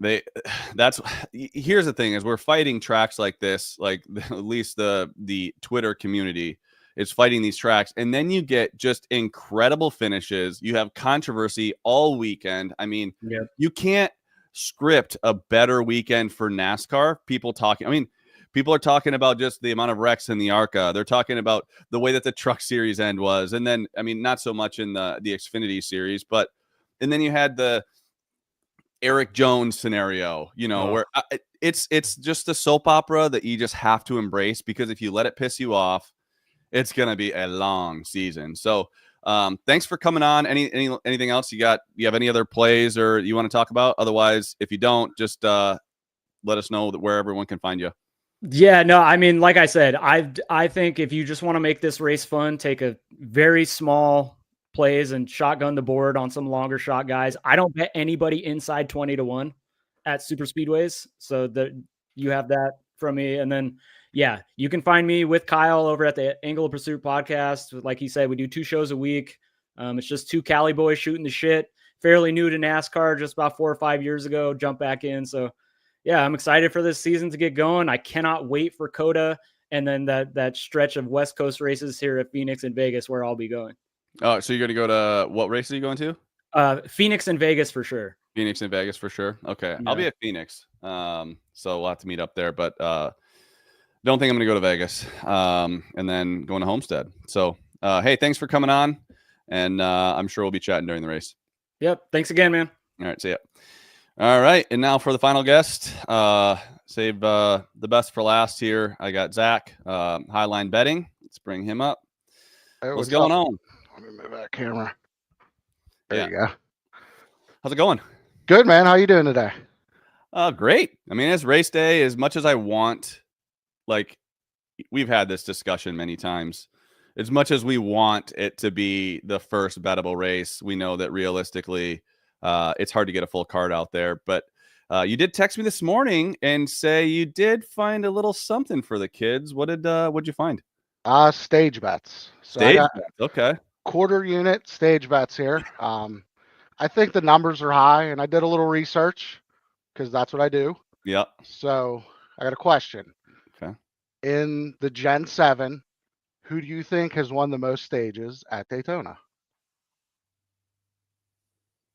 [SPEAKER 1] here's the thing is we're fighting tracks like this, like at least the Twitter community is fighting these tracks, and then you get just incredible finishes. You have controversy all weekend. I mean, you can't script a better weekend for NASCAR. People are talking about just the amount of wrecks in the ARCA. They're talking about the way that the Truck Series end was, and then not so much in the Xfinity Series, and then you had the Eric Jones scenario, where it's just a soap opera that you just have to embrace, because if you let it piss you off, it's going to be a long season. So thanks for coming on. Anything else you have any other plays or you want to talk about? Otherwise, if you don't, just let us know where everyone can find you.
[SPEAKER 4] Yeah, no, I mean, like I said, I think if you just want to make this race fun, take a very small plays and shotgun the board on some longer shot guys. I don't bet anybody inside 20-1 at super speedways. So that you have that from me. And then, you can find me with Kyle over at the Angle of Pursuit podcast. Like he said, we do 2 shows a week. It's just 2 Cali boys shooting the shit. Fairly new to NASCAR, just about 4 or 5 years ago, jump back in. So I'm excited for this season to get going. I cannot wait for COTA and then that stretch of West Coast races here at Phoenix and Vegas where I'll be going.
[SPEAKER 1] Oh, so you're going to go to what race are you going
[SPEAKER 4] to? Phoenix and Vegas for sure.
[SPEAKER 1] Phoenix and Vegas for sure. Okay. Yeah. I'll be at Phoenix. So we'll have to meet up there, but don't think I'm going to go to Vegas and then going to Homestead. So, hey, thanks for coming on, and I'm sure we'll be chatting during the race.
[SPEAKER 4] Yep. Thanks again, man.
[SPEAKER 1] All right. See ya. All right. And now for the final guest, save the best for last here. I got Zach, Highline Betting. Let's bring him up.
[SPEAKER 5] Hey,
[SPEAKER 1] what's going on?
[SPEAKER 5] Let me move that camera. There you go.
[SPEAKER 1] How's it going?
[SPEAKER 5] Good, man. How you doing today?
[SPEAKER 1] Great. I mean, it's race day. As much as I want, like, we've had this discussion many times. As much as we want it to be the first bettable race, we know that realistically, it's hard to get a full card out there. But you did text me this morning and say you did find a little something for the kids. What'd you find?
[SPEAKER 5] Stage bets. So
[SPEAKER 1] stage bets. Okay.
[SPEAKER 5] Quarter unit stage bets here. I think the numbers are high, and I did a little research because that's what I do.
[SPEAKER 1] Yeah.
[SPEAKER 5] So I got a question.
[SPEAKER 1] Okay.
[SPEAKER 5] In the Gen 7, who do you think has won the most stages at Daytona?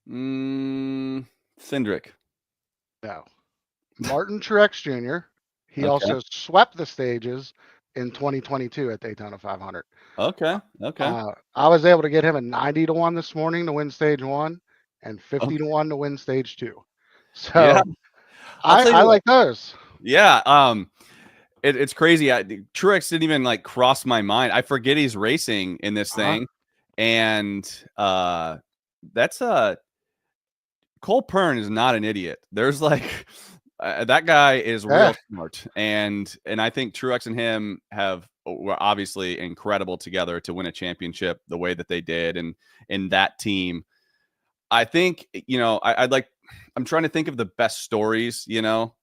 [SPEAKER 1] Cindric.
[SPEAKER 5] No. Martin Truex Jr. He
[SPEAKER 1] Okay.
[SPEAKER 5] also swept the stages in 2022 at Daytona 500.
[SPEAKER 1] Okay.
[SPEAKER 5] I was able to get him a 90-1 this morning to win stage 1 and 50-1 to win stage 2. So
[SPEAKER 1] Yeah. I'll tell you
[SPEAKER 5] I
[SPEAKER 1] what.
[SPEAKER 5] like those.
[SPEAKER 1] Yeah. It's crazy. Truex didn't even like cross my mind. I forget he's racing in this thing, and that's Cole Pern is not an idiot. There's like that guy is real smart, and I think Truex and him were obviously incredible together to win a championship the way that they did, and in that team. I think I'm trying to think of the best stories.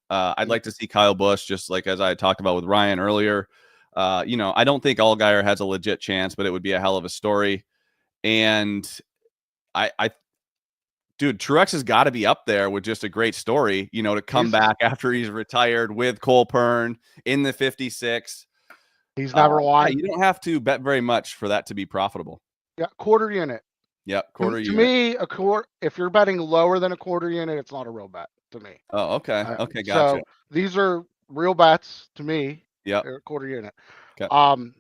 [SPEAKER 1] I'd like to see Kyle Busch, just like as I talked about with Ryan earlier. I don't think Allgaier has a legit chance, but it would be a hell of a story. And dude, Truex has got to be up there with just a great story, to come back after he's retired with Cole Pern in the 56.
[SPEAKER 5] He's never won.
[SPEAKER 1] You don't have to bet very much for that to be profitable.
[SPEAKER 5] Yeah, quarter unit.
[SPEAKER 1] Yep, quarter unit.
[SPEAKER 5] To me, if you're betting lower than a quarter unit, it's not a real bet to me.
[SPEAKER 1] Oh, okay. Okay, gotcha.
[SPEAKER 5] So these are real bets to me.
[SPEAKER 1] Yeah.
[SPEAKER 5] Quarter unit.
[SPEAKER 1] Okay.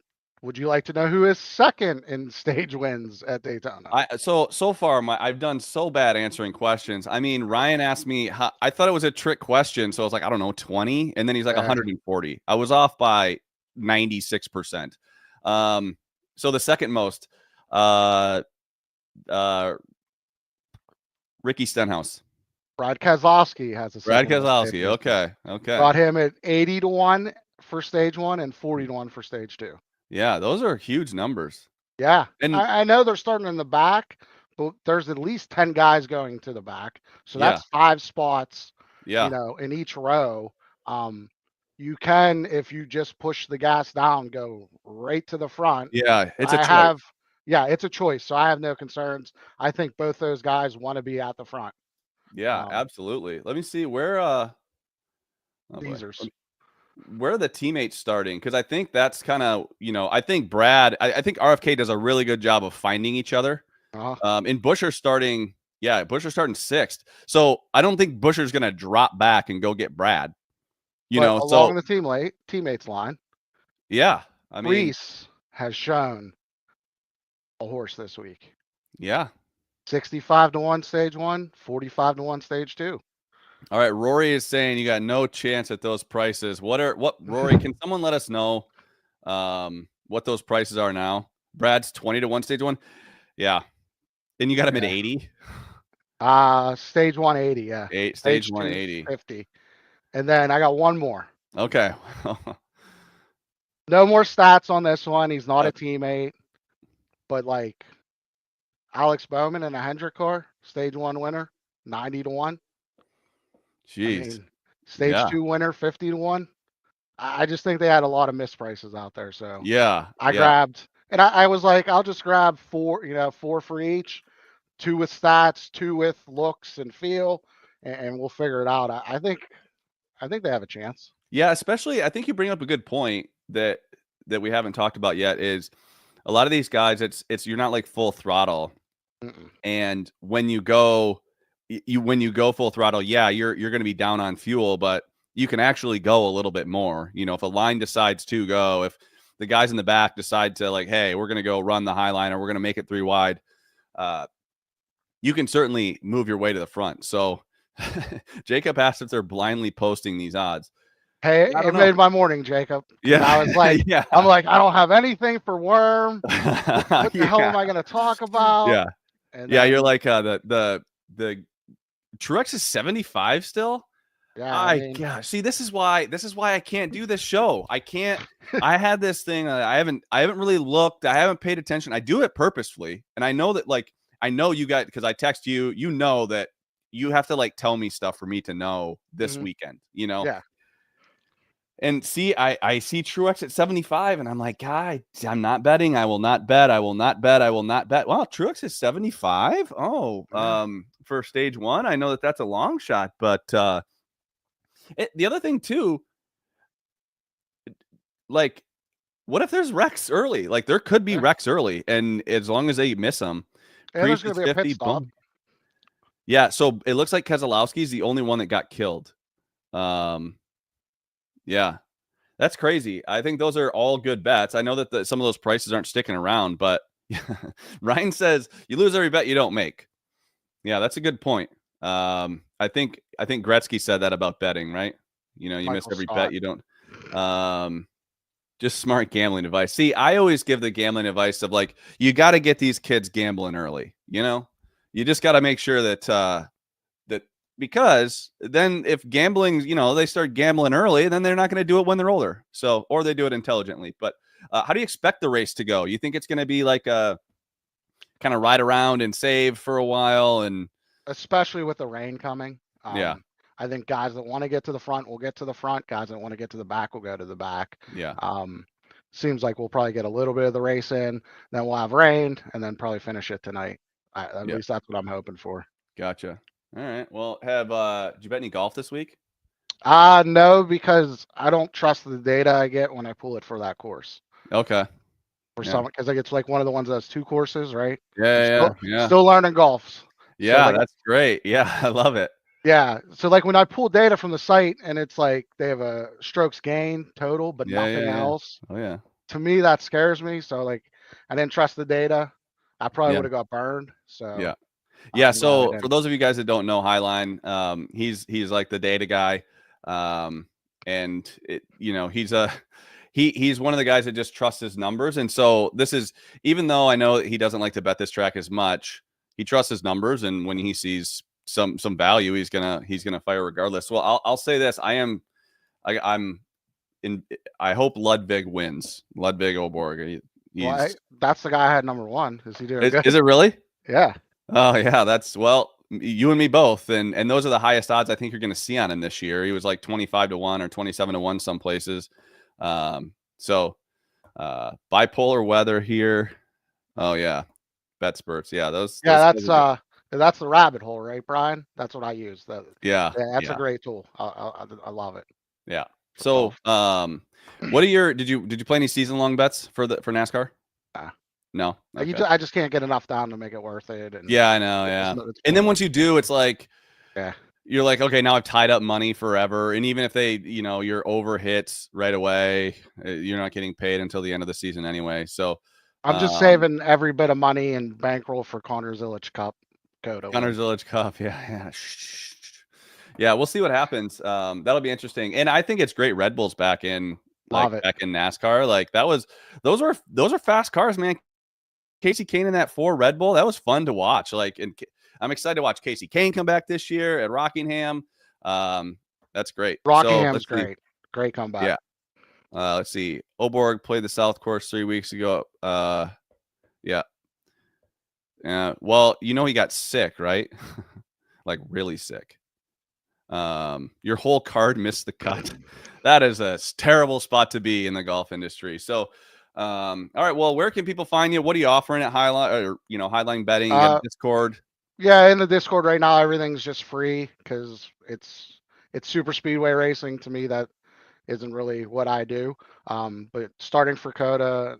[SPEAKER 5] Would you like to know who is second in stage wins at Daytona?
[SPEAKER 1] So far, I've done so bad answering questions. I mean, Ryan asked me, I thought it was a trick question, so I was like, I don't know, 20, and then he's like 140. I was off by 96%. So the second most, Ricky Stenhouse.
[SPEAKER 5] Brad Keselowski has a
[SPEAKER 1] Brad Keselowski. Okay.
[SPEAKER 5] Brought him at 80-1 for stage 1 and 40-1 for stage 2.
[SPEAKER 1] Yeah, those are huge numbers.
[SPEAKER 5] Yeah,
[SPEAKER 1] and
[SPEAKER 5] I know they're starting in the back, but there's at least 10 guys going to the back, so that's 5 spots.
[SPEAKER 1] Yeah,
[SPEAKER 5] in each row. You can, if you just push the gas down, go right to the front.
[SPEAKER 1] Yeah, it's a choice.
[SPEAKER 5] It's a choice. So I have no concerns. I think both those guys want to be at the front.
[SPEAKER 1] Yeah, absolutely. Let me see where where are the teammates starting? Because I think that's kind of, I think Brad, I think RFK does a really good job of finding each other. And Buescher's starting, Buescher's starting 6th. So I don't think Buescher's going to drop back and go get Brad.
[SPEAKER 5] Along the teammates line.
[SPEAKER 1] Yeah. I mean,
[SPEAKER 5] Reese has shown a horse this week.
[SPEAKER 1] Yeah.
[SPEAKER 5] 65-1 stage 1, 45-1 stage 2.
[SPEAKER 1] All right, Rory is saying you got no chance at those prices. What Rory, can someone let us know what those prices are now? Brad's 20-1 stage 1. Yeah. And you got him at 80?
[SPEAKER 5] Stage 180, yeah.
[SPEAKER 1] Stage 180.
[SPEAKER 5] 50. And then I got one more.
[SPEAKER 1] Okay.
[SPEAKER 5] No more stats on this one. He's not a teammate. But like Alex Bowman in a Hendrick car, stage 1 winner, 90-1.
[SPEAKER 1] Jeez.
[SPEAKER 5] Stage 2 winner, 50-1. I just think they had a lot of misprices out there. So I grabbed, and I was like, I'll just grab 4 for each, 2 with stats, 2 with looks and feel, and we'll figure it out. I think they have a chance.
[SPEAKER 1] Yeah, especially I think you bring up a good point that we haven't talked about yet is a lot of these guys, it's you're not like full throttle. And when you go full throttle, you're going to be down on fuel, but you can actually go a little bit more. If a line decides to go, if the guys in the back decide to like, hey, we're going to go run the Highline or we're going to make it 3 wide, you can certainly move your way to the front. So Jacob asked if they're blindly posting these odds.
[SPEAKER 5] Hey, it made my morning, Jacob.
[SPEAKER 1] Yeah.
[SPEAKER 5] I was like, I'm like, I don't have anything for Worm. What the hell am I going to talk about?
[SPEAKER 1] Yeah. And then, you're like the Truex is 75 still.
[SPEAKER 5] Yeah.
[SPEAKER 1] Gosh, see, this is why I can't do this show. I can't. I had this thing. I haven't really looked. I haven't paid attention. I do it purposefully, and I know that I know you guys because I text you. You know that you have to tell me stuff for me to know this weekend.
[SPEAKER 5] Yeah.
[SPEAKER 1] And see, I see Truex at 75, and I'm like, God, I'm not betting. I will not bet. I will not bet. I will not bet. Wow, Truex is 75. Oh, for stage 1, I know that's a long shot, but the other thing too, like, what if there's wrecks early? Like, there could be wrecks early, and as long as they miss them,
[SPEAKER 5] and there's going to be a pit stop.
[SPEAKER 1] Boom. Yeah, so it looks like Keselowski's the only one that got killed. Yeah, that's crazy. I think those are all good bets. I know that some of those prices aren't sticking around, but Ryan says you lose every bet you don't make. Yeah, that's a good point. I think Gretzky said that about betting, right? You know, you miss every bet you don't. Just smart gambling advice. See, I always give the gambling advice of like, you got to get these kids gambling early. You know, you just got to make sure that because then if gambling, you know, they start gambling early, then they're not going to do it when they're older. So, or they do it intelligently. But how do you expect the race to go? You think it's going to be like a kind of ride around and save for a while, and
[SPEAKER 5] especially with the rain coming?
[SPEAKER 1] Yeah.
[SPEAKER 5] I think guys that want to get to the front will get to the front. Guys that want to get to the back will go to the back.
[SPEAKER 1] Yeah.
[SPEAKER 5] Seems like we'll probably get a little bit of the race in, then we'll have rain, and then probably finish it tonight. At least that's what I'm hoping for.
[SPEAKER 1] Gotcha. All right. Well, did you bet any golf this week?
[SPEAKER 5] No, because I don't trust the data I get when I pull it for that course.
[SPEAKER 1] Okay.
[SPEAKER 5] Because it's like one of the ones that's 2 courses, right?
[SPEAKER 1] Yeah.
[SPEAKER 5] Still learning golf.
[SPEAKER 1] Yeah, so that's great. Yeah, I love it.
[SPEAKER 5] Yeah. So like when I pull data from the site and it's like they have a strokes gain total, but nothing else.
[SPEAKER 1] Oh yeah.
[SPEAKER 5] To me, that scares me. So like I didn't trust the data. I probably would have got burned. So
[SPEAKER 1] yeah. Yeah. So for those of you guys that don't know Highline, he's like the data guy. And he's one of the guys that just trusts his numbers. And so this is, even though I know that he doesn't like to bet this track as much, he trusts his numbers. And when he sees some value, he's gonna fire regardless. Well, I'll say this. I hope Ludwig wins. Ludwig Oborg.
[SPEAKER 5] That's the guy I had number 1. Is he doing good?
[SPEAKER 1] Is it really?
[SPEAKER 5] Yeah.
[SPEAKER 1] Oh yeah. You and me both. And those are the highest odds I think you're going to see on him this year. He was like 25-1 or 27-1 some places. So bipolar weather here. Oh yeah. Bet spurts. Yeah.
[SPEAKER 5] That's the rabbit hole, right, Brian? That's what I use. That's a great tool. I love it.
[SPEAKER 1] Yeah. So, what are did you play any season long bets for NASCAR? No. Okay.
[SPEAKER 5] I just can't get enough down to make it worth it. And
[SPEAKER 1] yeah, I know. Yeah. And then once you do, it's like, you're like, okay, now I've tied up money forever. And even if you're over hits right away, you're not getting paid until the end of the season anyway. So
[SPEAKER 5] I'm just saving every bit of money and bankroll for Connor Zilic Cup.
[SPEAKER 1] Connor Zilic Cup. Yeah. Yeah. We'll see what happens. That'll be interesting. And I think it's great. Red Bull's back in NASCAR. Like those are fast cars, man. Casey Kane in that 4 Red Bull, that was fun to watch. Like, and I'm excited to watch Casey Kane come back this year at Rockingham. That's great.
[SPEAKER 5] Rockingham's great. Great comeback.
[SPEAKER 1] Yeah. Let's see. Oborg played the South Course 3 weeks ago. Yeah. Well, he got sick, right? Like really sick. Your whole card missed the cut. That is a terrible spot to be in the golf industry. So, all right. Well, where can people find you? What are you offering at Highline or Highline betting? You got Discord?
[SPEAKER 5] Yeah, in the Discord right now, everything's just free because it's super speedway racing. To me, that isn't really what I do. But starting for Coda,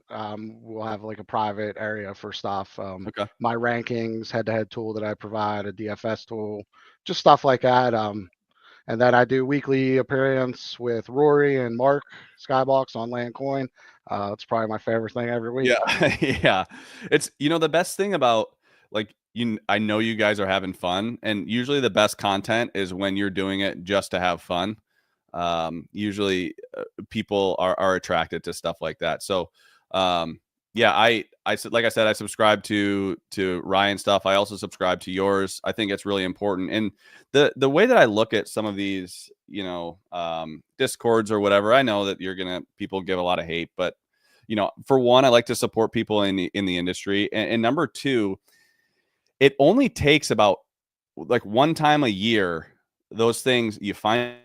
[SPEAKER 5] we'll have like a private area for stuff.
[SPEAKER 1] Okay.
[SPEAKER 5] My rankings, head-to-head tool that I provide, a DFS tool, just stuff like that. And then I do weekly appearance with Rory and Mark Skybox on Landcoin. It's probably my favorite thing every week.
[SPEAKER 1] Yeah. Yeah. It's, the best thing about I know you guys are having fun, and usually the best content is when you're doing it just to have fun. Usually people are attracted to stuff like that. So, yeah, I like I said, I subscribe to Ryan's stuff. I also subscribe to yours. I think it's really important. And the way that I look at some of these, Discords or whatever, I know that people give a lot of hate, but for one, I like to support people in the industry. And number two, it only takes about like one time a year, those things you find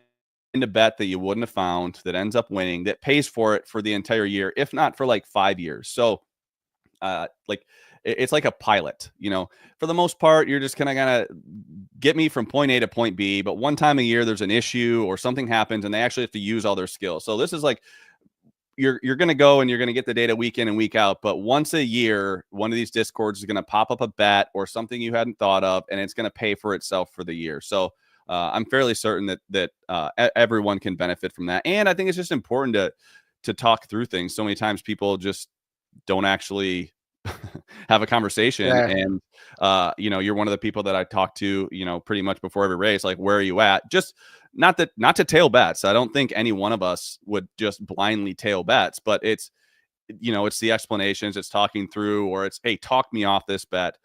[SPEAKER 1] a bet that you wouldn't have found that ends up winning, that pays for it for the entire year, if not for like 5 years. So it's like a pilot, for the most part, you're just gonna get me from point A to point B, but one time a year there's an issue or something happens and they actually have to use all their skills. So this is like you're going to go and you're going to get the data week in and week out. But once a year, one of these discords is going to pop up a bet or something you hadn't thought of, and it's going to pay for itself for the year. So I'm fairly certain that everyone can benefit from that. And I think it's just important to talk through things. So many times people just don't actually have a conversation.
[SPEAKER 5] Yeah.
[SPEAKER 1] And, you're one of the people that I talk to, pretty much before every race, like, where are you at? Just not to tail bets. I don't think any one of us would just blindly tail bets, but it's the explanations, it's talking through, or it's, hey, talk me off this bet,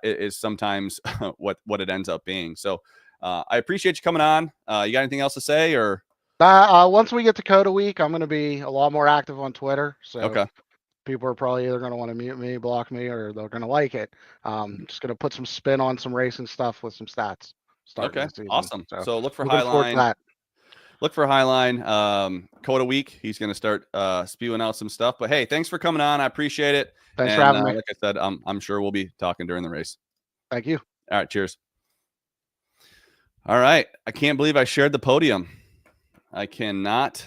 [SPEAKER 1] is sometimes what it ends up being. So I appreciate you coming on. You got anything else to say, or?
[SPEAKER 5] Once we get to Coda Week, I'm going to be a lot more active on Twitter. So
[SPEAKER 1] okay.
[SPEAKER 5] People are probably either going to want to mute me, block me, or they're going to like it. Just going to put some spin on some racing stuff with some stats.
[SPEAKER 1] Okay, awesome. So look for
[SPEAKER 5] Highline.
[SPEAKER 1] Look for Highline. Coda Week. He's going to start spewing out some stuff. But hey, thanks for coming on. I appreciate it.
[SPEAKER 5] Thanks for having me.
[SPEAKER 1] Like I said, I'm sure we'll be talking during the race.
[SPEAKER 5] Thank you.
[SPEAKER 1] All right, cheers. All right, I can't believe I shared the podium. I cannot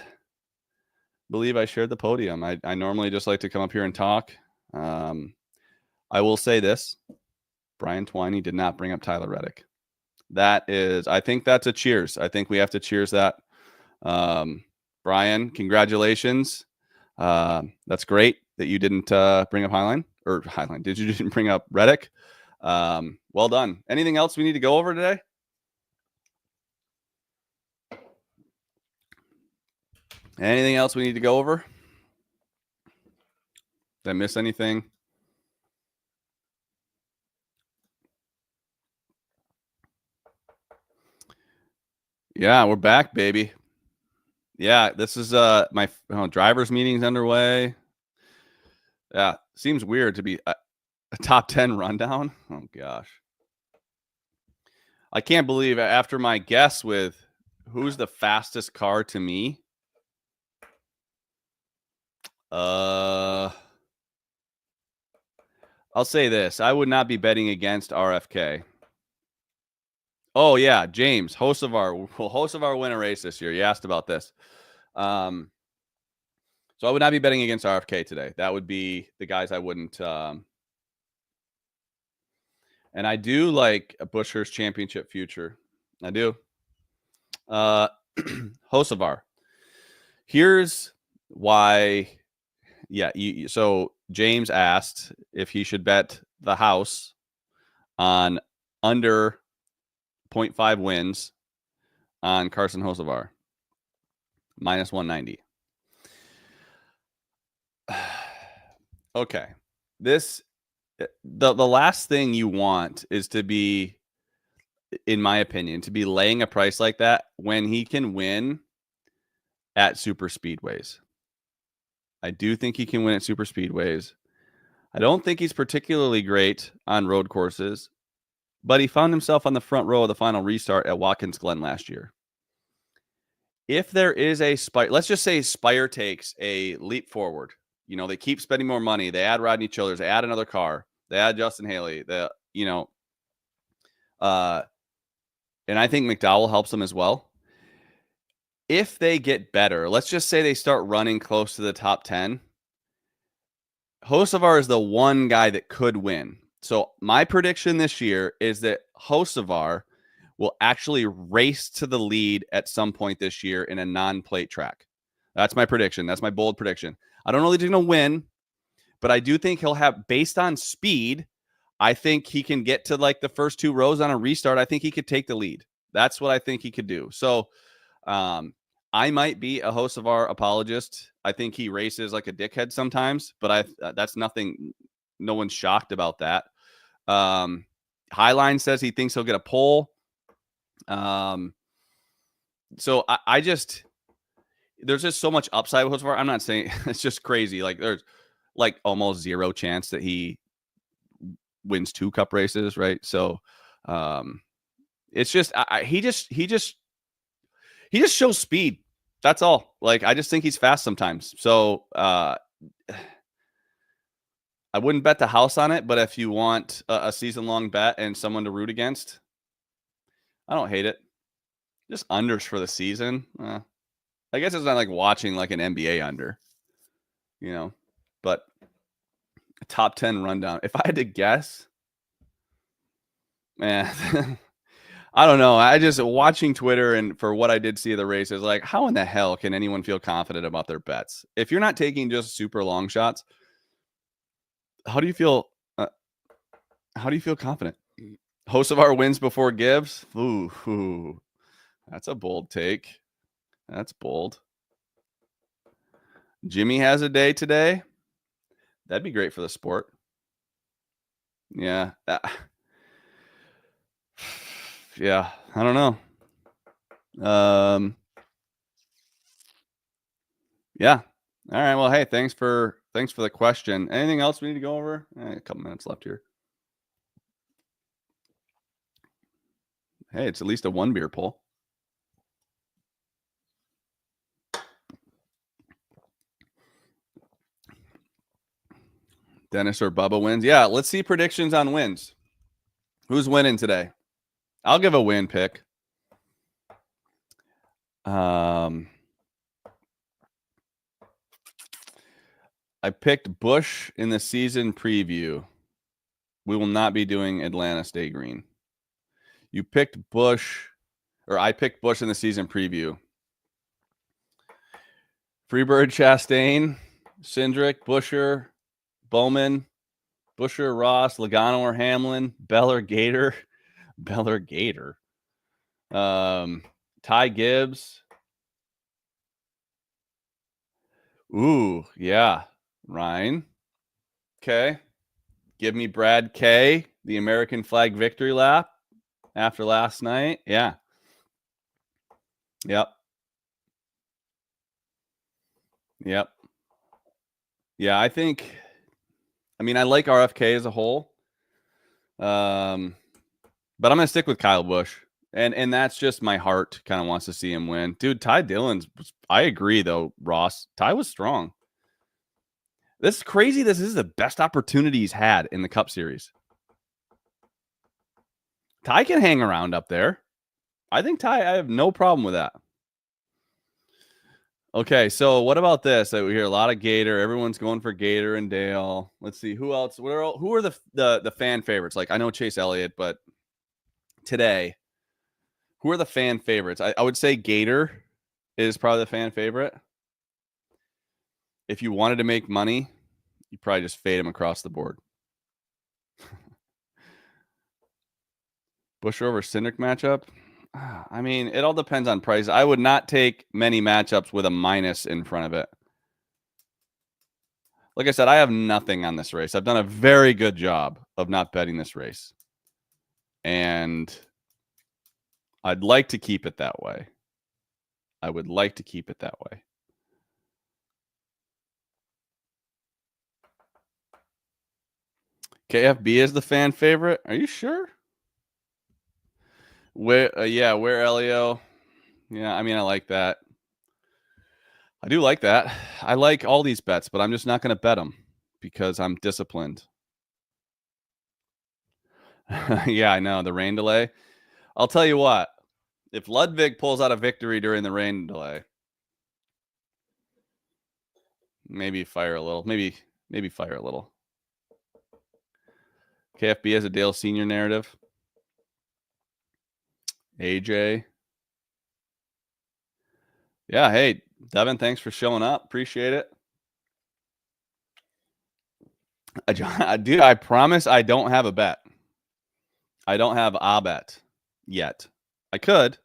[SPEAKER 1] believe I shared the podium. I normally just like to come up here and talk. I will say this: Brian Twiney did not bring up Tyler Reddick. I think that's a cheers. I think we have to cheers that. Brian, congratulations. That's great that you didn't bring up Highline. You didn't bring up Reddick. Well done. Anything else we need to go over today? Anything else we need to go over? Did I miss anything? Yeah, we're back, baby. Yeah, this is my driver's meeting's underway. Yeah, seems weird to be a top 10 rundown. Oh gosh. I can't believe after my guess with who's the fastest car to me. I'll say this. I would not be betting against RFK. Oh, yeah. James, host of our win a race this year. You asked about this. So I would not be betting against RFK today. That would be the guys I wouldn't. And I do like a Busch's championship future. I do. Hocevar. Here's why. Yeah. So James asked if he should bet the house on under 0.5 wins on Carson Hocevar. Minus 190. Okay. The last thing you want is to be, in my opinion, to be laying a price like that when he can win at super speedways. I do think he can win at super speedways. I don't think he's particularly great on road courses, but he found himself on the front row of the final restart at Watkins Glen last year. If there is a Spire, let's just say Spire takes a leap forward. They keep spending more money. They add Rodney Childers. They add another car. They add Justin Haley. And I think McDowell helps them as well. If they get better, let's just say they start running close to the top 10. Hocevar is the one guy that could win. So my prediction this year is that Hocevar will actually race to the lead at some point this year in a non-plate track. That's my prediction. That's my bold prediction. I don't know if he's going to win, but I do think he'll have, based on speed, I think he can get to like the first two rows on a restart. I think he could take the lead. That's what I think he could do. So I might be a Hocevar apologist. I think he races like a dickhead sometimes, but that's nothing. No one's shocked about that. Highline says he thinks he'll get a pole. So I just, there's just so much upside with Hocevar. I'm not saying it's just crazy. Like there's like almost zero chance that he wins 2 cup races. Right. So, it's just, he just shows speed. That's all. Like, I just think he's fast sometimes. So, I wouldn't bet the house on it, but if you want a season-long bet and someone to root against, I don't hate it. Just unders for the season. I guess it's not like watching like an NBA under. but a top 10 rundown. If I had to guess, man, I don't know. I just watching Twitter and for what I did see of the race is like, how in the hell can anyone feel confident about their bets? If you're not taking just super long shots, how do you feel? How do you feel confident? Hocevar wins before Gibbs. Ooh, that's a bold take. That's bold. Jimmy has a day today. That'd be great for the sport. Yeah. Yeah. I don't know. Yeah. All right. Well, hey, thanks for the question. Anything else we need to go over? A couple minutes left here. Hey, it's at least a 1 beer poll. Dennis or Bubba wins. Yeah, let's see predictions on wins. Who's winning today? I'll give a win pick. I picked Busch in the season preview. We will not be doing Atlanta Stay Green. You picked Busch, or I picked Busch in the season preview. Freebird, Chastain, Cindric, Buescher, Bowman, Buescher, Ross, Logano or Hamlin, Beller, Gator, Ty Gibbs. Ooh, yeah. Ryan. Okay. Give me Brad K, the American flag victory lap after last night. Yeah. Yep. Yeah, I like RFK as a whole. But I'm going to stick with Kyle Busch. And that's just my heart kind of wants to see him win. Dude, Ty Dillon's, I agree though, Ross. Ty was strong. This is crazy. This is the best opportunity he's had in the Cup Series. Ty can hang around up there. I have no problem with that. Okay, so what about this? We hear a lot of Gator. Everyone's going for Gator and Dale. Let's see who else. Who are the fan favorites? Like I know Chase Elliott, but today, who are the fan favorites? I would say Gator is probably the fan favorite. If you wanted to make money, you probably just fade him across the board. Buescher over Cindric matchup. I mean, it all depends on price. I would not take many matchups with a minus in front of it. Like I said, I have nothing on this race. I've done a very good job of not betting this race. And I'd like to keep it that way. I would like to keep it that way. KFB is the fan favorite. Are you sure? Where Elio. Yeah, I mean, I like that. I do like that. I like all these bets, but I'm just not going to bet them because I'm disciplined. Yeah, I know. The rain delay. I'll tell you what. If Ludwig pulls out a victory during the rain delay, maybe fire a little. Maybe fire a little. KFB has a Dale Sr. narrative. AJ. Yeah, hey, Devin, thanks for showing up. Appreciate it. Dude, I promise I don't have a bet. I don't have a bet yet. I could.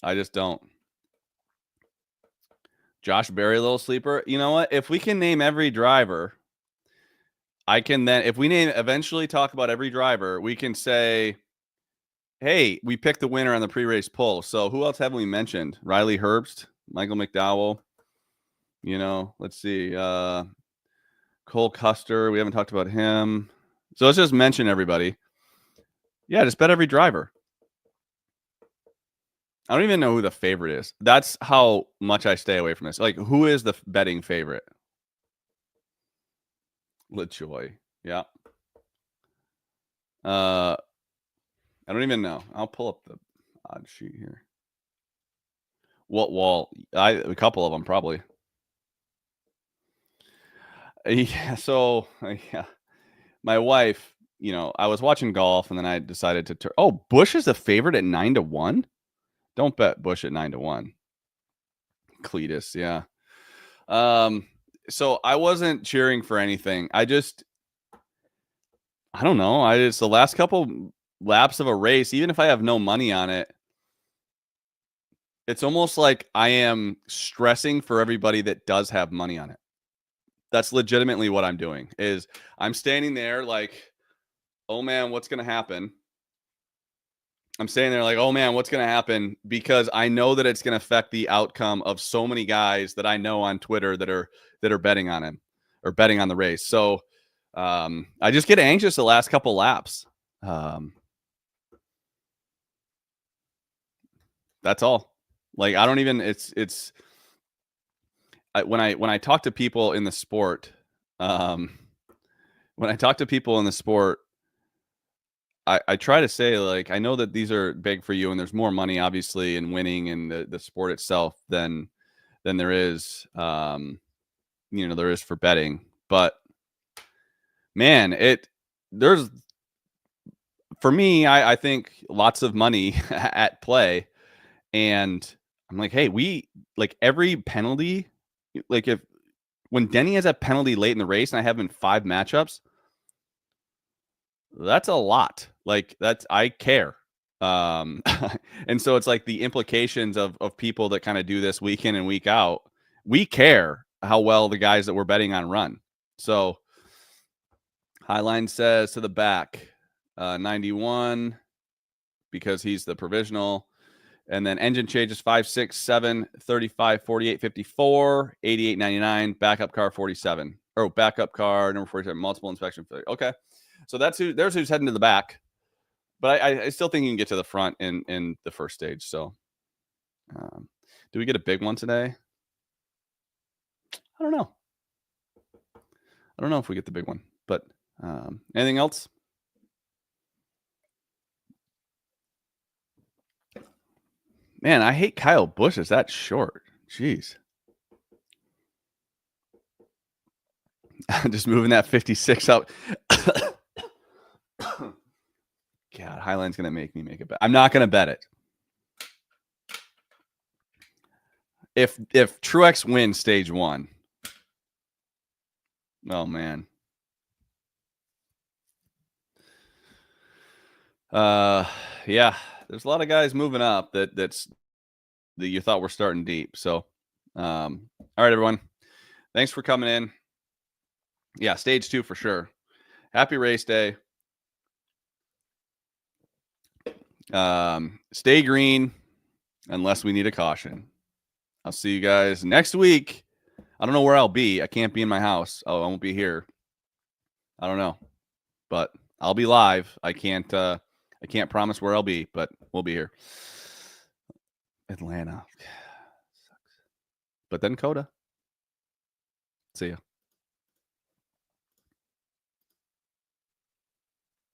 [SPEAKER 1] I just don't. Josh Berry, little sleeper. You know what? If we can name every driver, I can then, if we eventually talk about every driver, we can say, hey, we picked the winner on the pre-race poll. So who else haven't we mentioned? Riley Herbst, Michael McDowell. Let's see. Cole Custer. We haven't talked about him. So let's just mention everybody. Yeah, just bet every driver. I don't even know who the favorite is. That's how much I stay away from this. Like, who is the betting favorite? LaJoy. Yeah. I don't even know. I'll pull up the odd sheet here. What wall? A couple of them probably. Yeah. So yeah, my wife, I was watching golf and then I decided to turn. Oh, Busch is a favorite at 9-1. Don't bet Busch at 9-1. Cletus, yeah. So I wasn't cheering for anything. I don't know. The last couple laps of a race, even if I have no money on it, it's almost like I am stressing for everybody that does have money on it. That's legitimately what I'm doing. Is I'm standing there like, oh man, what's going to happen? I'm standing there like, oh man, what's going to happen? Because I know that it's going to affect the outcome of so many guys that I know on Twitter that are betting on him or betting on the race. So I just get anxious the last couple laps. That's all. Like I don't even. When I talk to people in the sport, I try to say, like, I know that these are big for you and there's more money obviously in winning in the sport itself than there is there is for betting. But man, there's for me, I think lots of money at play. And I'm like, hey, every penalty, like when Denny has a penalty late in the race and I have him in 5 matchups, that's a lot. Like I care. And so it's like the implications of people that kind of do this week in and week out. We care how well the guys that we're betting on run. So Highline says to the back, 91 because he's the provisional. And then engine changes 5, 6, 7, 35, 48, 54, 88, 99, backup car 47. Or backup car number 47, multiple inspection. Okay. So there's who's heading to the back. But I still think you can get to the front in the first stage. So do we get a big one today? I don't know. I don't know if we get the big one. But anything else? Man, I hate Kyle Busch. Is that short? Jeez. Just moving that 56 up. God, Highline's going to make me make a bet. I'm not going to bet it. If Truex wins stage 1. Oh, man. Yeah, there's a lot of guys moving up that you thought were starting deep. So, all right, everyone. Thanks for coming in. Yeah, stage 2 for sure. Happy race day. Stay green unless we need a caution. I'll see you guys next week. I don't know where I'll be. I can't be in my house. Oh, I won't be here. I don't know, but I'll be live. I can't promise where I'll be, but we'll be here. Atlanta. Sucks. But then Coda. See ya.